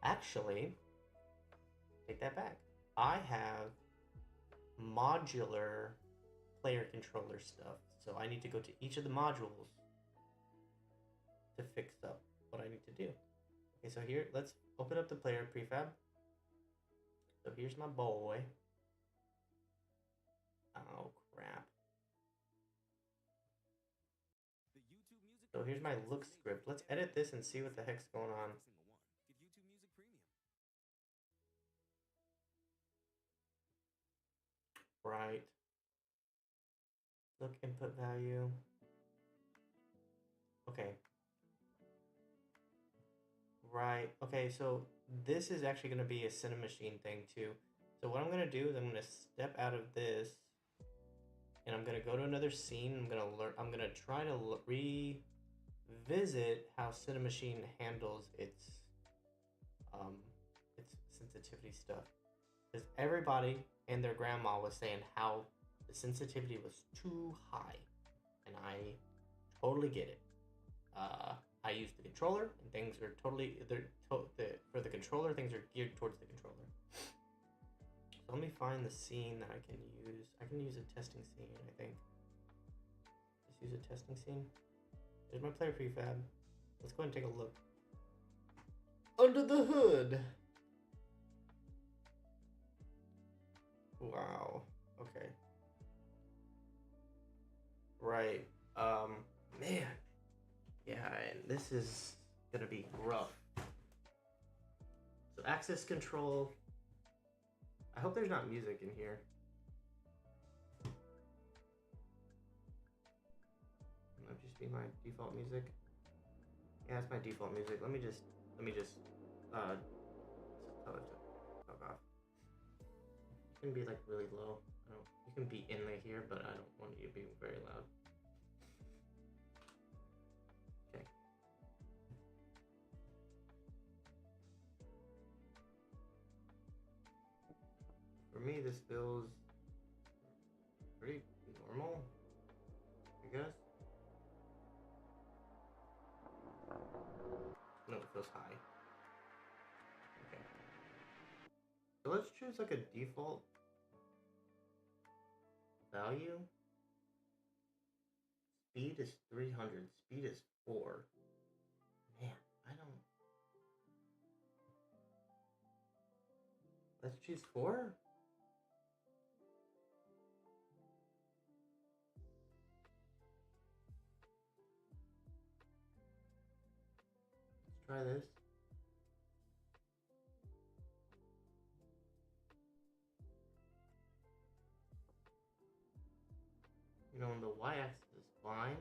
Actually, take that back. I have modular player controller stuff, so I need to go to each of the modules to fix up what I need to do. Okay, so here, let's open up the player prefab. So here's my boy. Oh, crap. So here's my look script. Let's edit this and see what the heck's going on. Right. Look input value. Okay. Right. Okay, so this is actually going to be a Cinemachine thing too. So what I'm going to do is I'm going to step out of this and I'm going to go to another scene. I'm going to try to revisit how Cinemachine handles its sensitivity stuff. Because everybody and their grandma was saying how the sensitivity was too high, and I totally get it. I use the controller, and things are totally for the controller. Things are geared towards the controller. So let me find the scene that I can use. I can use a testing scene, I think. Just use a testing scene. There's my player prefab. Let's go ahead and take a look. Under the hood. Wow. Okay. Right. Man. Yeah, and this is gonna be rough. So access control. I hope there's not music in here. That'll just be my default music. Yeah, it's my default music. Let me just tell it to fuck off. It can be like really low. You can be in here, but I don't want you to be very loud. Okay. For me, this feels pretty normal, I guess. No, it feels high. Okay. So let's choose like a default value. Speed is 300. Speed is 4. Man, I don't. Let's choose 4. Let's try this. the y-axis is fine.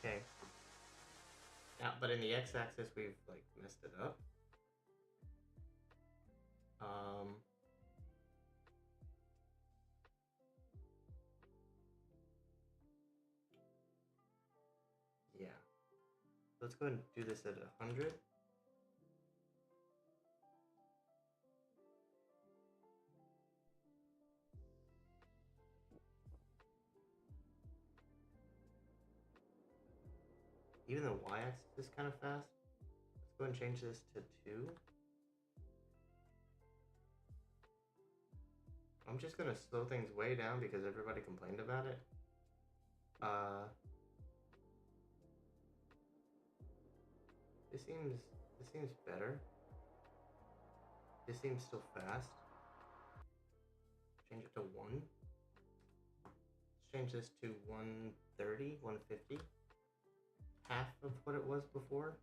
Okay. Now, but in the x-axis, we've like messed it up. Yeah. Let's go ahead and do this at 100. Even the y-axis is kind of fast. Let's go ahead and change this to 2. I'm just gonna slow things way down because everybody complained about it. This seems better. This seems still fast. Change it to 1. Let's change this to 130, 150. Half of what it was before.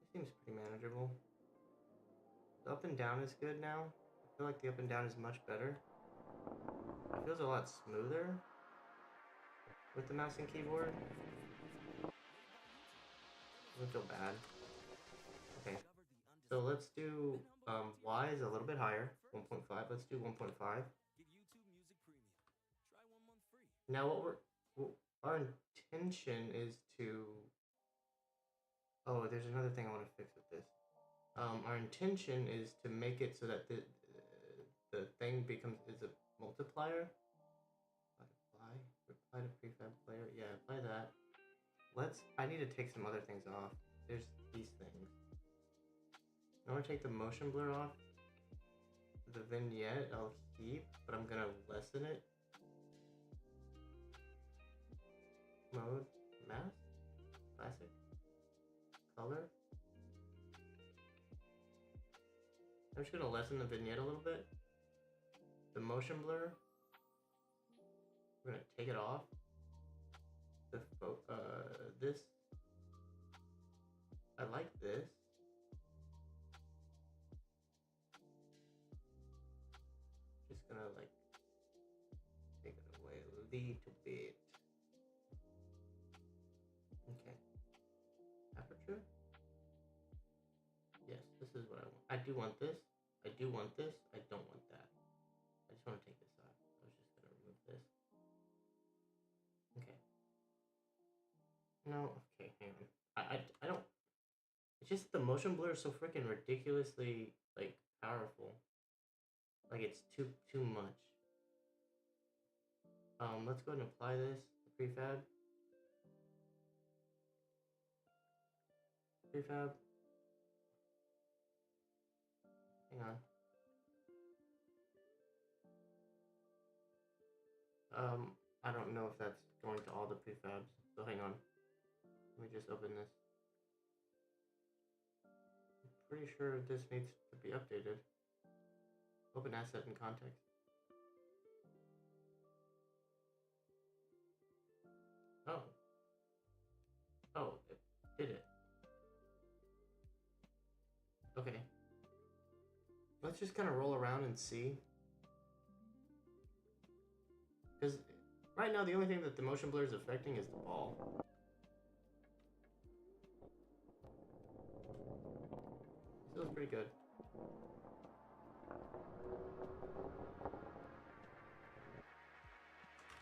It seems pretty manageable. The up and down is good now. I feel like the up and down is much better. It feels a lot smoother with the mouse and keyboard. Doesn't feel bad. Okay, so let's do Y is a little bit higher, 1.5. Let's do 1.5. Now our intention is to. Oh, there's another thing I want to fix with this. Our intention is to make it so that the thing is a multiplier. Apply to prefab player. Yeah, apply that. I need to take some other things off. There's these things. I want to take the motion blur off. The vignette I'll keep, but I'm gonna lessen it. Mode, mask, classic, color. I'm just gonna lessen the vignette a little bit. The motion blur, we're gonna take it off. This, I like this. Just gonna like take it away a little bit. Okay. Aperture. Yes, this is what I want. I do want this. I do want this. I don't want that. I just want to take this off. I was just gonna remove this. Okay. No. Okay. Hang on. I don't. It's just the motion blur is so freaking ridiculously like powerful. Like it's too much. Let's go ahead and apply this prefab. Prefab. Hang on. I don't know if that's going to all the prefabs. So hang on. Let me just open this. I'm pretty sure this needs to be updated. Open asset in context. Oh. Oh, it did it. Okay. Let's just kind of roll around and see. Because right now the only thing that the motion blur is affecting is the ball. This feels pretty good.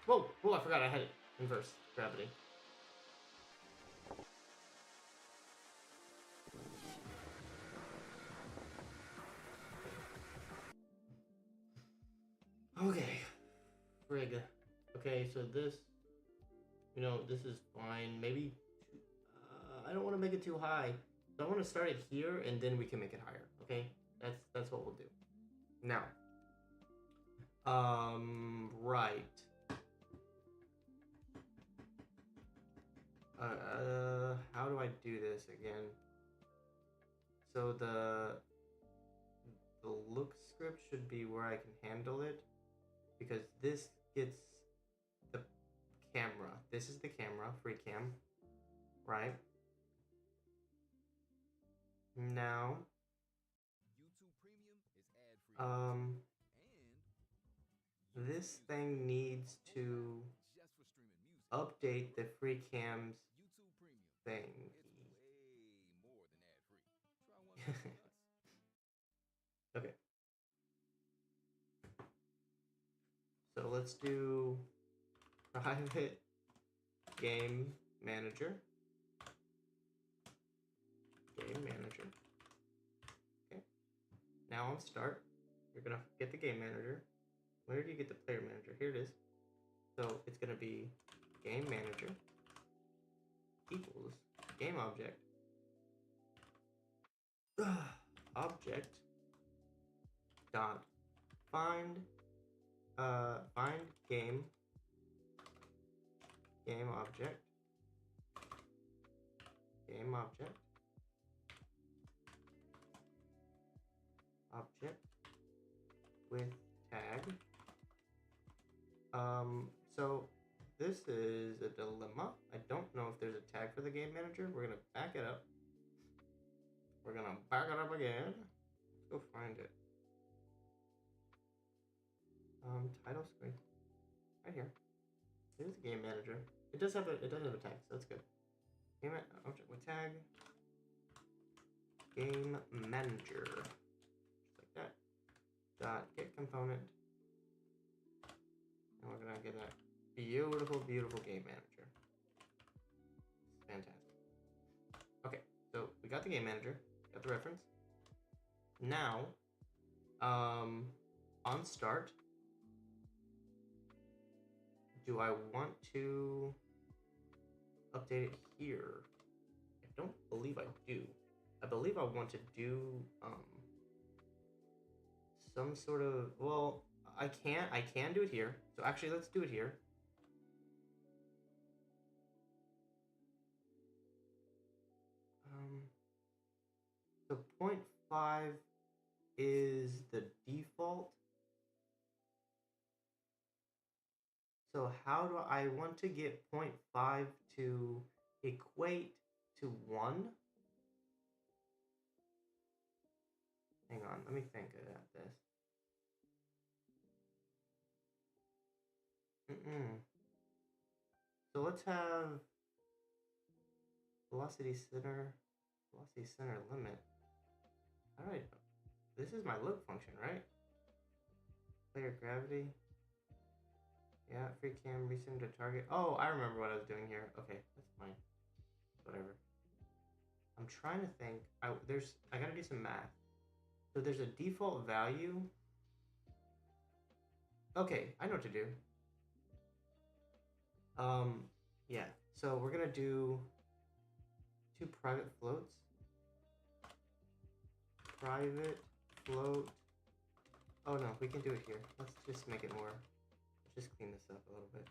Whoa! Whoa, I forgot I had it. Inverse gravity. Okay. Frig. Okay, so this, this is fine. Maybe, I don't want to make it too high. So I want to start it here, and then we can make it higher, okay? That's what we'll do. Now, right. How do I do this again? So the the look script should be where I can handle it, because this gets the camera. This is the camera, free cam, right? Now, YouTube Premium is ad-free. this thing needs to Just for streaming music. update the free cam's YouTube Premium. thing. It's way more than ad-free. Try one month with us. Okay. So let's do private game manager. Game manager. Okay. Now on start, you're gonna get the game manager. Where do you get the player manager? Here it is. So it's gonna be game manager equals game object object dot find game object with tag. So this is a dilemma. I don't know if there's a tag for the game manager. We're gonna back it up. We're gonna back it up again. Let's go find it. Title screen. Right here. There's the game manager. It does have a tag, so that's good. Game object with tag. Game manager. Just like that. Dot get component. And we're gonna get a beautiful, beautiful game manager. It's fantastic. Okay, so we got the game manager, got the reference. Now, on start, do I want to update it here? I don't believe I do. I believe I want to do some sort of, well, I can do it here. So actually, let's do it here. So 0.5 is the default. So how do I want to get 0.5 to equate to 1? Hang on, let me think about this. So let's have velocity center limit. All right, this is my look function, right? Player gravity. Yeah, free cam, recent to target. Oh, I remember what I was doing here. Okay, that's fine. Whatever. I'm trying to think. I gotta do some math. So there's a default value. Okay, I know what to do. Yeah. So we're gonna do 2 private floats. Private float. Oh no, we can do it here. Let's just make it more. Let's just clean this up a little bit.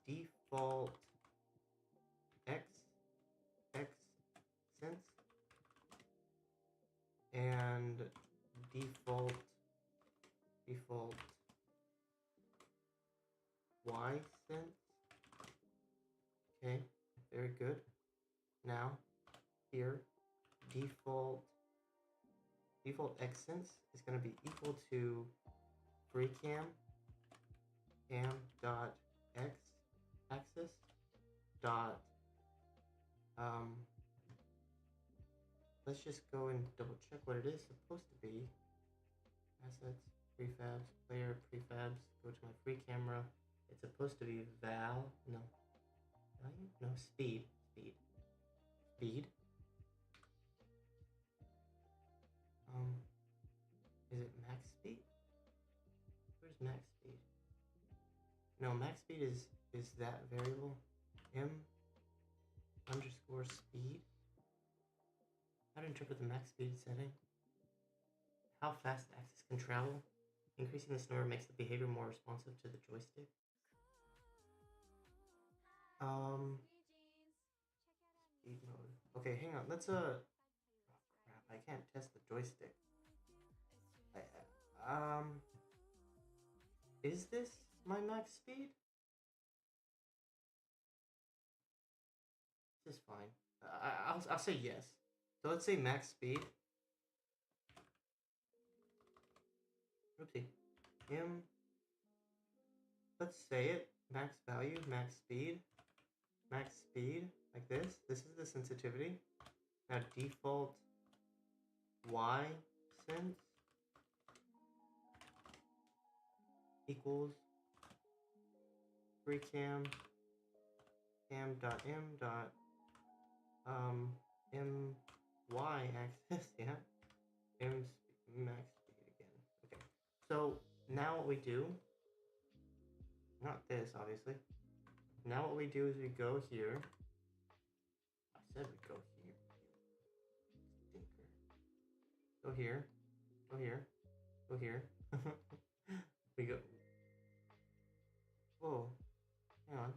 Default x cents and default y cents. Okay, very good. Now here default x cents is going to be equal to free cam dot x axis dot let's just go and double check what it is supposed to be. Assets, prefabs, player, prefabs, go to my free camera. It's supposed to be speed. Is it max speed? Where's max speed? No, max speed is that variable. M_speed. How to interpret the max speed setting. How fast the axis can travel. Increasing this number makes the behavior more responsive to the joystick. Speed mode. Okay, hang on. Let's oh crap, I can't test the joystick. Is this my max speed? This is fine. I'll say yes. So let's say max speed. Oopsie. Let's say it. Max value, max speed, like this. This is the sensitivity. Now default Y sense equals FreeCam cam.m dot my axis, yeah, max speed again. Okay, so now what we do, not this obviously. Now what we do is we go here. I said we go here. Stinker. Go here. Go here. Go here. We go. Whoa. Hang on.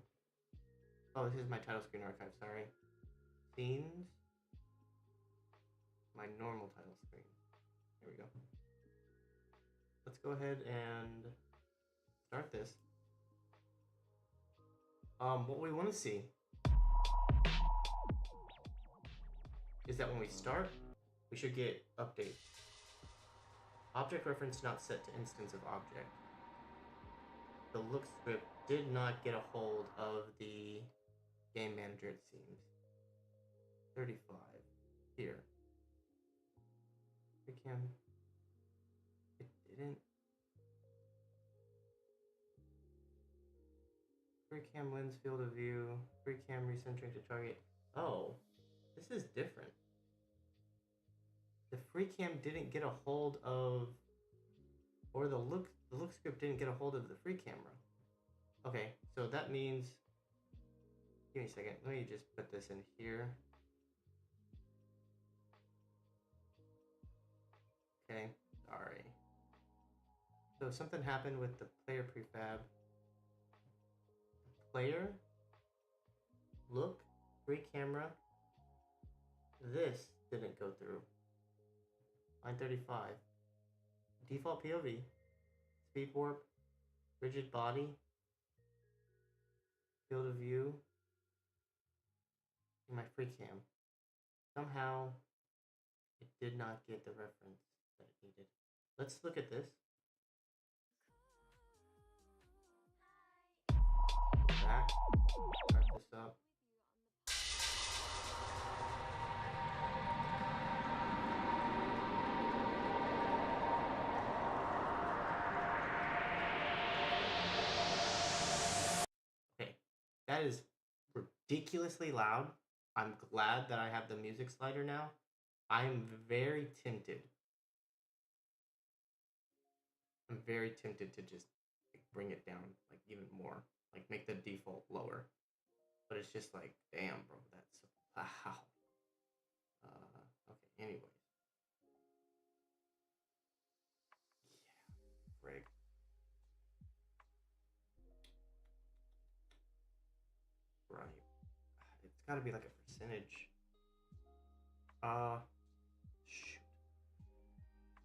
Oh, this is my title screen archive, sorry. Scenes. My normal title screen. Here we go. Let's go ahead and start this. What we want to see is that when we start, we should get update. Object reference not set to instance of object. The look script did not get a hold of the game manager, it seems. 35. Here. FreeCam. It didn't. FreeCam lens field of view. FreeCam recentering to target. Oh, this is different. The FreeCam didn't get a hold of, or the look script didn't get a hold of the free camera. Okay, so that means, give me a second, let me just put this in here. Okay, sorry. So something happened with the player prefab. Player, look, free camera, this didn't go through. Line 35. Default POV, speed warp, rigid body, field of view, and my free cam. Somehow, it did not get the reference that it needed. Let's look at this. Back, start this up. Okay, that is ridiculously loud. I'm glad that I have the music slider now. I'm very tempted. I'm very tempted to just bring it down like even more, like make the default lower. But it's just like, damn, bro, that's wow. Okay. Anyways, yeah, frig. Right. It's got to be like a percentage. Shoot.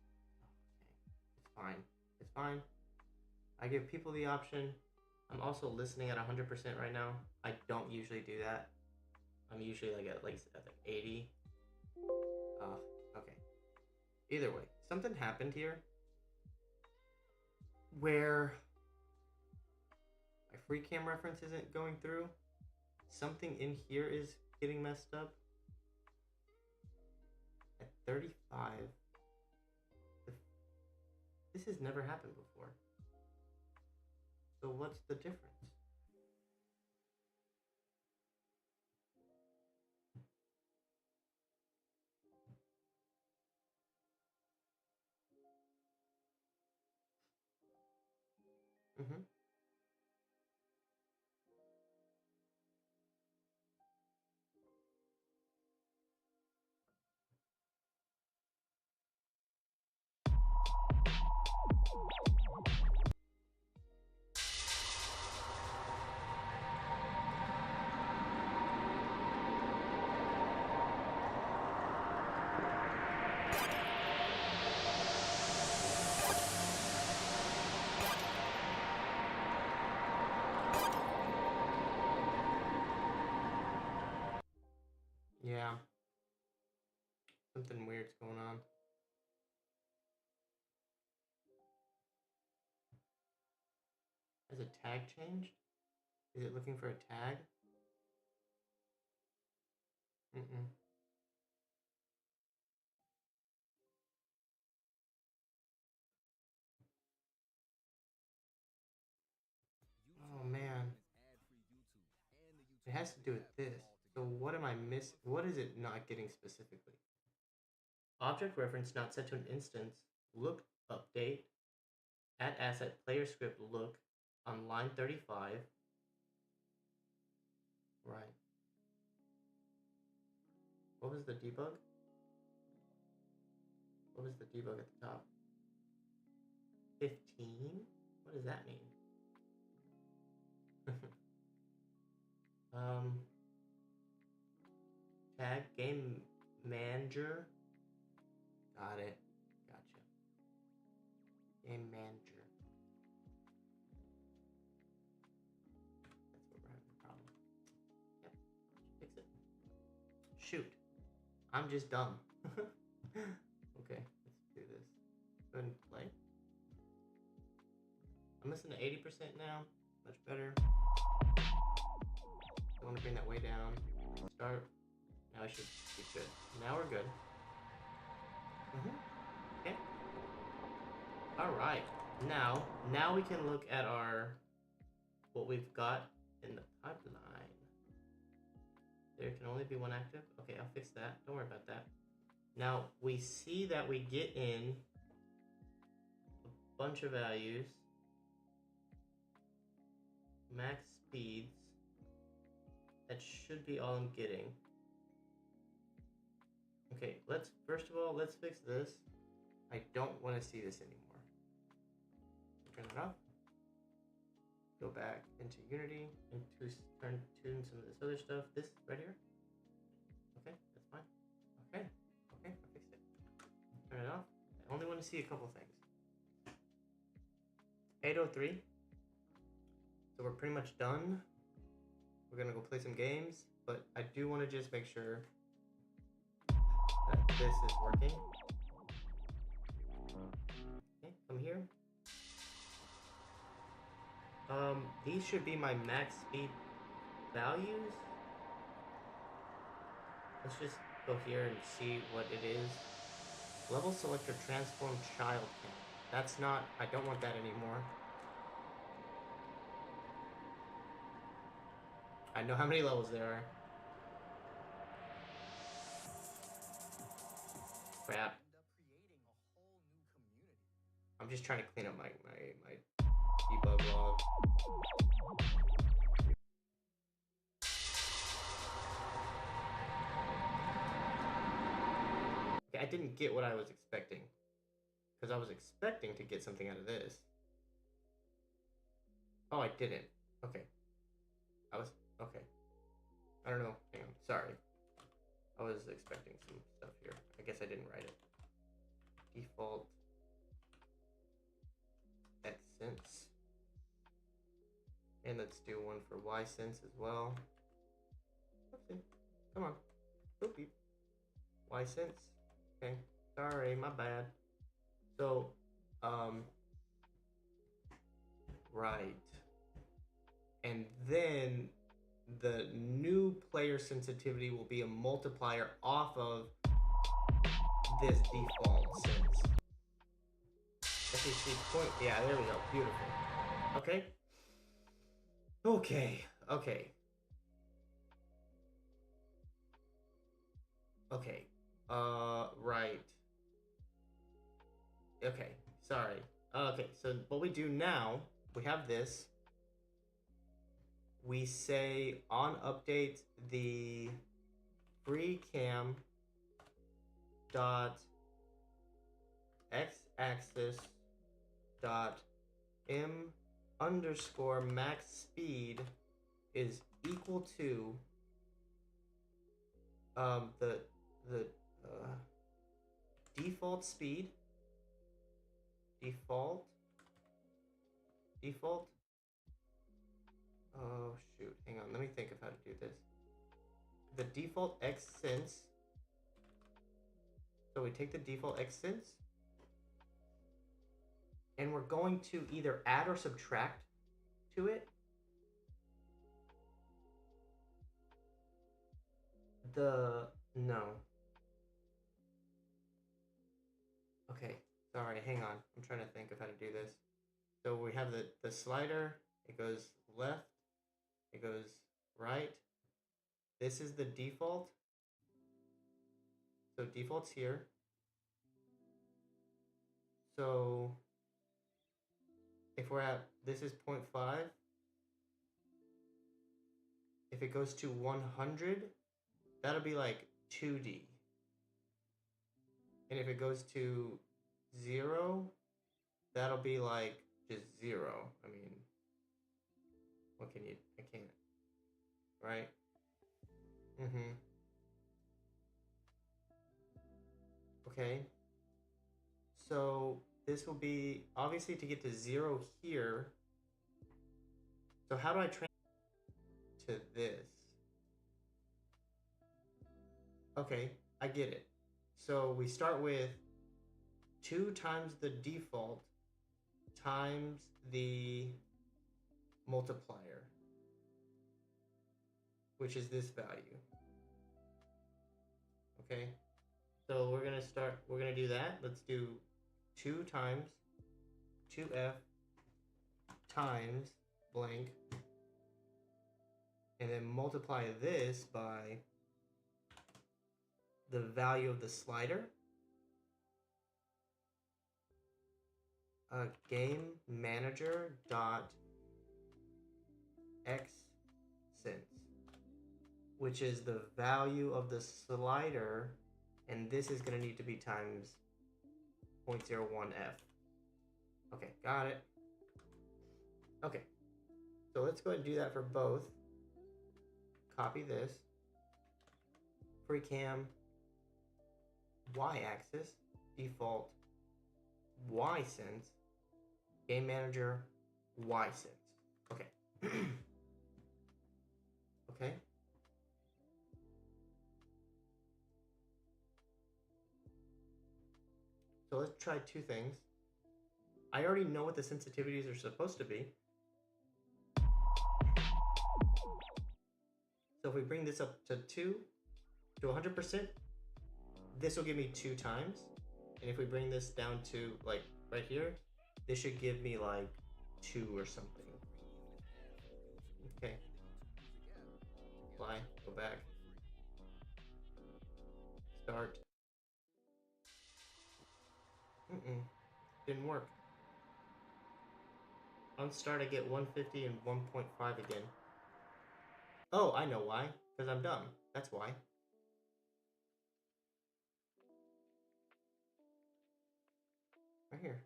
Okay. It's fine. It's fine. I give people the option. I'm also listening at 100% right now. I don't usually do that. I'm usually like at least at like 80. Okay. Either way, something happened here where my free cam reference isn't going through. Something in here is getting messed up. At 35, this has never happened before. So what's the difference? Mm-hmm. Something weird's going on. Has a tag changed? Is it looking for a tag? Mm-mm. Oh man. It has to do with this. So what am I missing? What is it not getting specifically? Object reference not set to an instance. Look update. Add asset player script look on line 35. Right. What was the debug? What was the debug at the top? 15? What does that mean? Tag game manager. Got it. Gotcha. Game manager. That's what we're having a problem. Yep. Fix it. Shoot. I'm just dumb. Okay, let's do this. Go ahead and play. I'm missing to 80% now. Much better. I want to bring that way down. Start. Now I should be good. Now we're good. Okay. All right. Now we can look at what we've got in the pipeline. There can only be one active. Okay, I'll fix that. Don't worry about that. Now we see that we get in a bunch of values. Max speeds. That should be all I'm getting. Okay, first of all, let's fix this. I don't want to see this anymore. Turn it off. Go back into Unity and tune some of this other stuff. This right here. Okay, that's fine. Okay, I fixed it. Turn it off. I only want to see a couple things. 8:03. So we're pretty much done. We're gonna go play some games, but I do want to just make sure that this is working. Okay, come here. These should be my max speed values. Let's just go here and see what it is. Level selector transform child cam. That's not, I don't want that anymore. I know how many levels there are. Crap. I'm just trying to clean up my debug log. Okay, I didn't get what I was expecting. Because I was expecting to get something out of this. Oh, I didn't. Okay. Okay. I don't know. Hang on. Sorry. I was expecting some stuff here. I guess I didn't write it. Default X sense. And let's do one for Y sense as well. Oopsie. Come on. Boop beep. Y sense. Okay. Sorry, my bad. So, right. And then the new player sensitivity will be a multiplier off of this default sense. FHC point. Yeah, there we go. Beautiful. Okay. Okay. Right. Okay. Sorry. Okay, so what we do now, we have this. We say on update the free cam dot x-axis dot m underscore max speed is equal to the default speed default. Oh shoot, hang on, let me think of how to do this. The default X sense So we take the default xSense, and we're going to either add or subtract to it. No. Okay, sorry, hang on. I'm trying to think of how to do this. So we have the slider, it goes left, it goes right. This is the default. So default's here. So if we're at, this is 0.5. If it goes to 100, that'll be like 2D. And if it goes to 0, that'll be like just 0. I mean, what can you, I can't, right? Okay. So this will be, obviously to get to 0 here. So how do I translate to this? Okay, I get it. So we start with 2 times the default times the multiplier, which is this value. Okay, so we're gonna do that. Let's do 2 times 2f times blank, and then multiply this by the value of the slider. Game manager dot xSense, which is the value of the slider, and this is going to need to be times 0.01f. Okay, got it. Okay, so let's go ahead and do that for both. Copy this. FreeCam y-axis default y-sense, game manager y-sense. Okay. Okay. So let's try 2 things. I already know what the sensitivities are supposed to be. So if we bring this up to 2 to 100%, this will give me 2 times. And if we bring this down to like right here, this should give me like 2 or something. Okay. Apply, go back. Start. Didn't work. On start I get 150 and 1.5 again. Oh, I know why. Because I'm dumb. That's why. Right here.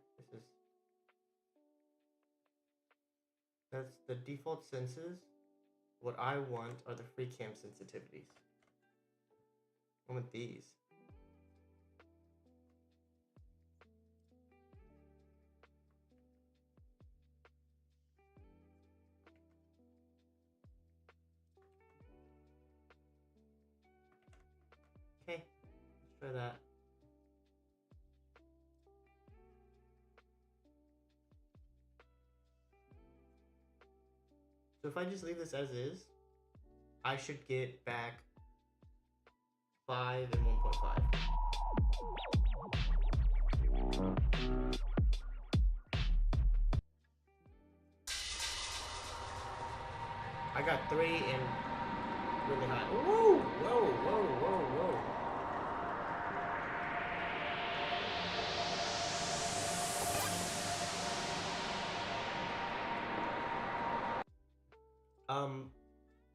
That's the default senses. What I want are the FreeCam sensitivities. I want these. Okay, let's try that. So if I just leave this as is, I should get back 5 and 1.5. I got 3 and really high. Whoa, whoa, whoa, whoa, whoa.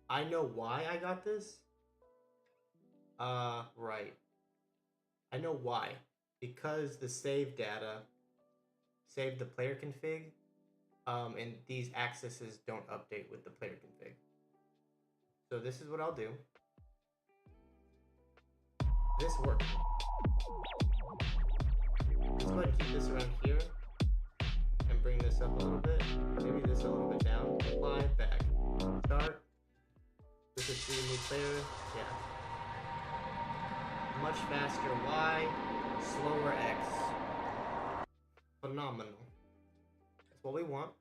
I know why I got this. Right. I know why. Because the save data saved the player config, and these accesses don't update with the player config. So this is what I'll do. This works. Let's go ahead and keep this around here and bring this up a little bit. Maybe this a little bit down. Apply, back. Start. This is the new player. Yeah. Much faster. Why? slower X. Phenomenal. That's what we want.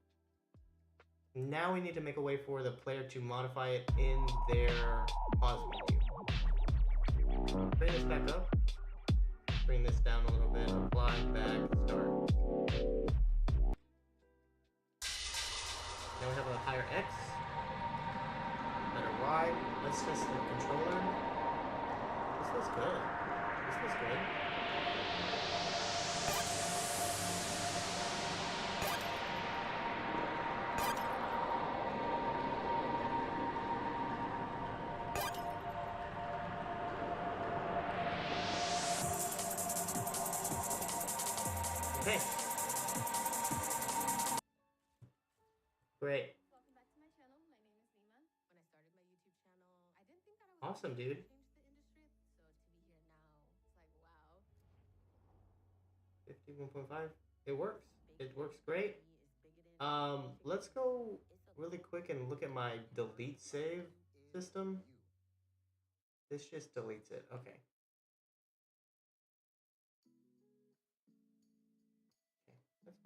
Now we need to make a way for the player to modify it in their pause menu. Bring this back up. Bring this down a little bit. Apply, back, start. Now we have a higher X. Better Y. Let's test the controller. This looks good. This looks good. Okay. Great. Welcome back to my channel. My name is Nima. When I started my YouTube channel, I didn't think that I would Awesome, dude. change the industry. So to be here now, it's like wow. 51.5. It works. It works great. Let's go really quick and look at my delete save system. This just deletes it. Okay. Okay, that's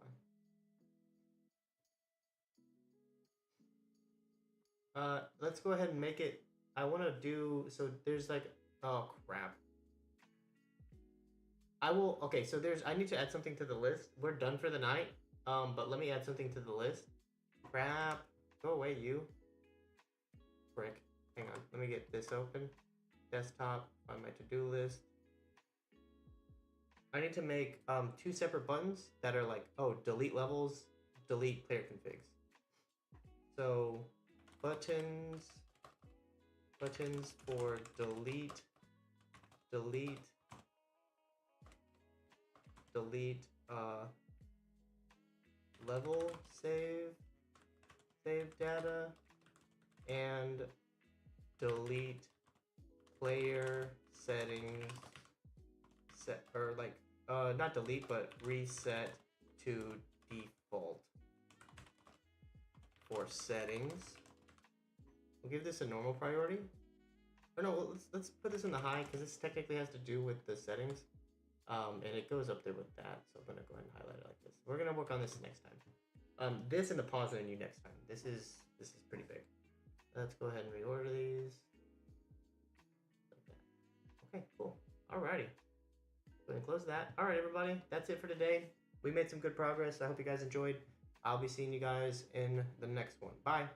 fine. Let's go ahead and make it. I want to do, so there's like, oh crap. Okay, so I need to add something to the list. We're done for the night. But let me add something to the list. Crap. Go away, you. Frick. Hang on. Let me get this open. Desktop. Find my to-do list. I need to make 2 separate buttons that are like, oh, delete levels, delete player configs. So buttons for delete level save data, and delete player settings not delete, but reset to default for settings. We'll give this a normal priority. Or no, let's put this in the high, because this technically has to do with the settings. And it goes up there with that, so I'm gonna go ahead and highlight it like this. We're gonna work on this next time. This and the pause menu next time. This is pretty big. Let's go ahead and reorder these. Like that. Okay, cool. Alrighty. Go ahead and close that. Alright, everybody, that's it for today. We made some good progress. I hope you guys enjoyed. I'll be seeing you guys in the next one. Bye.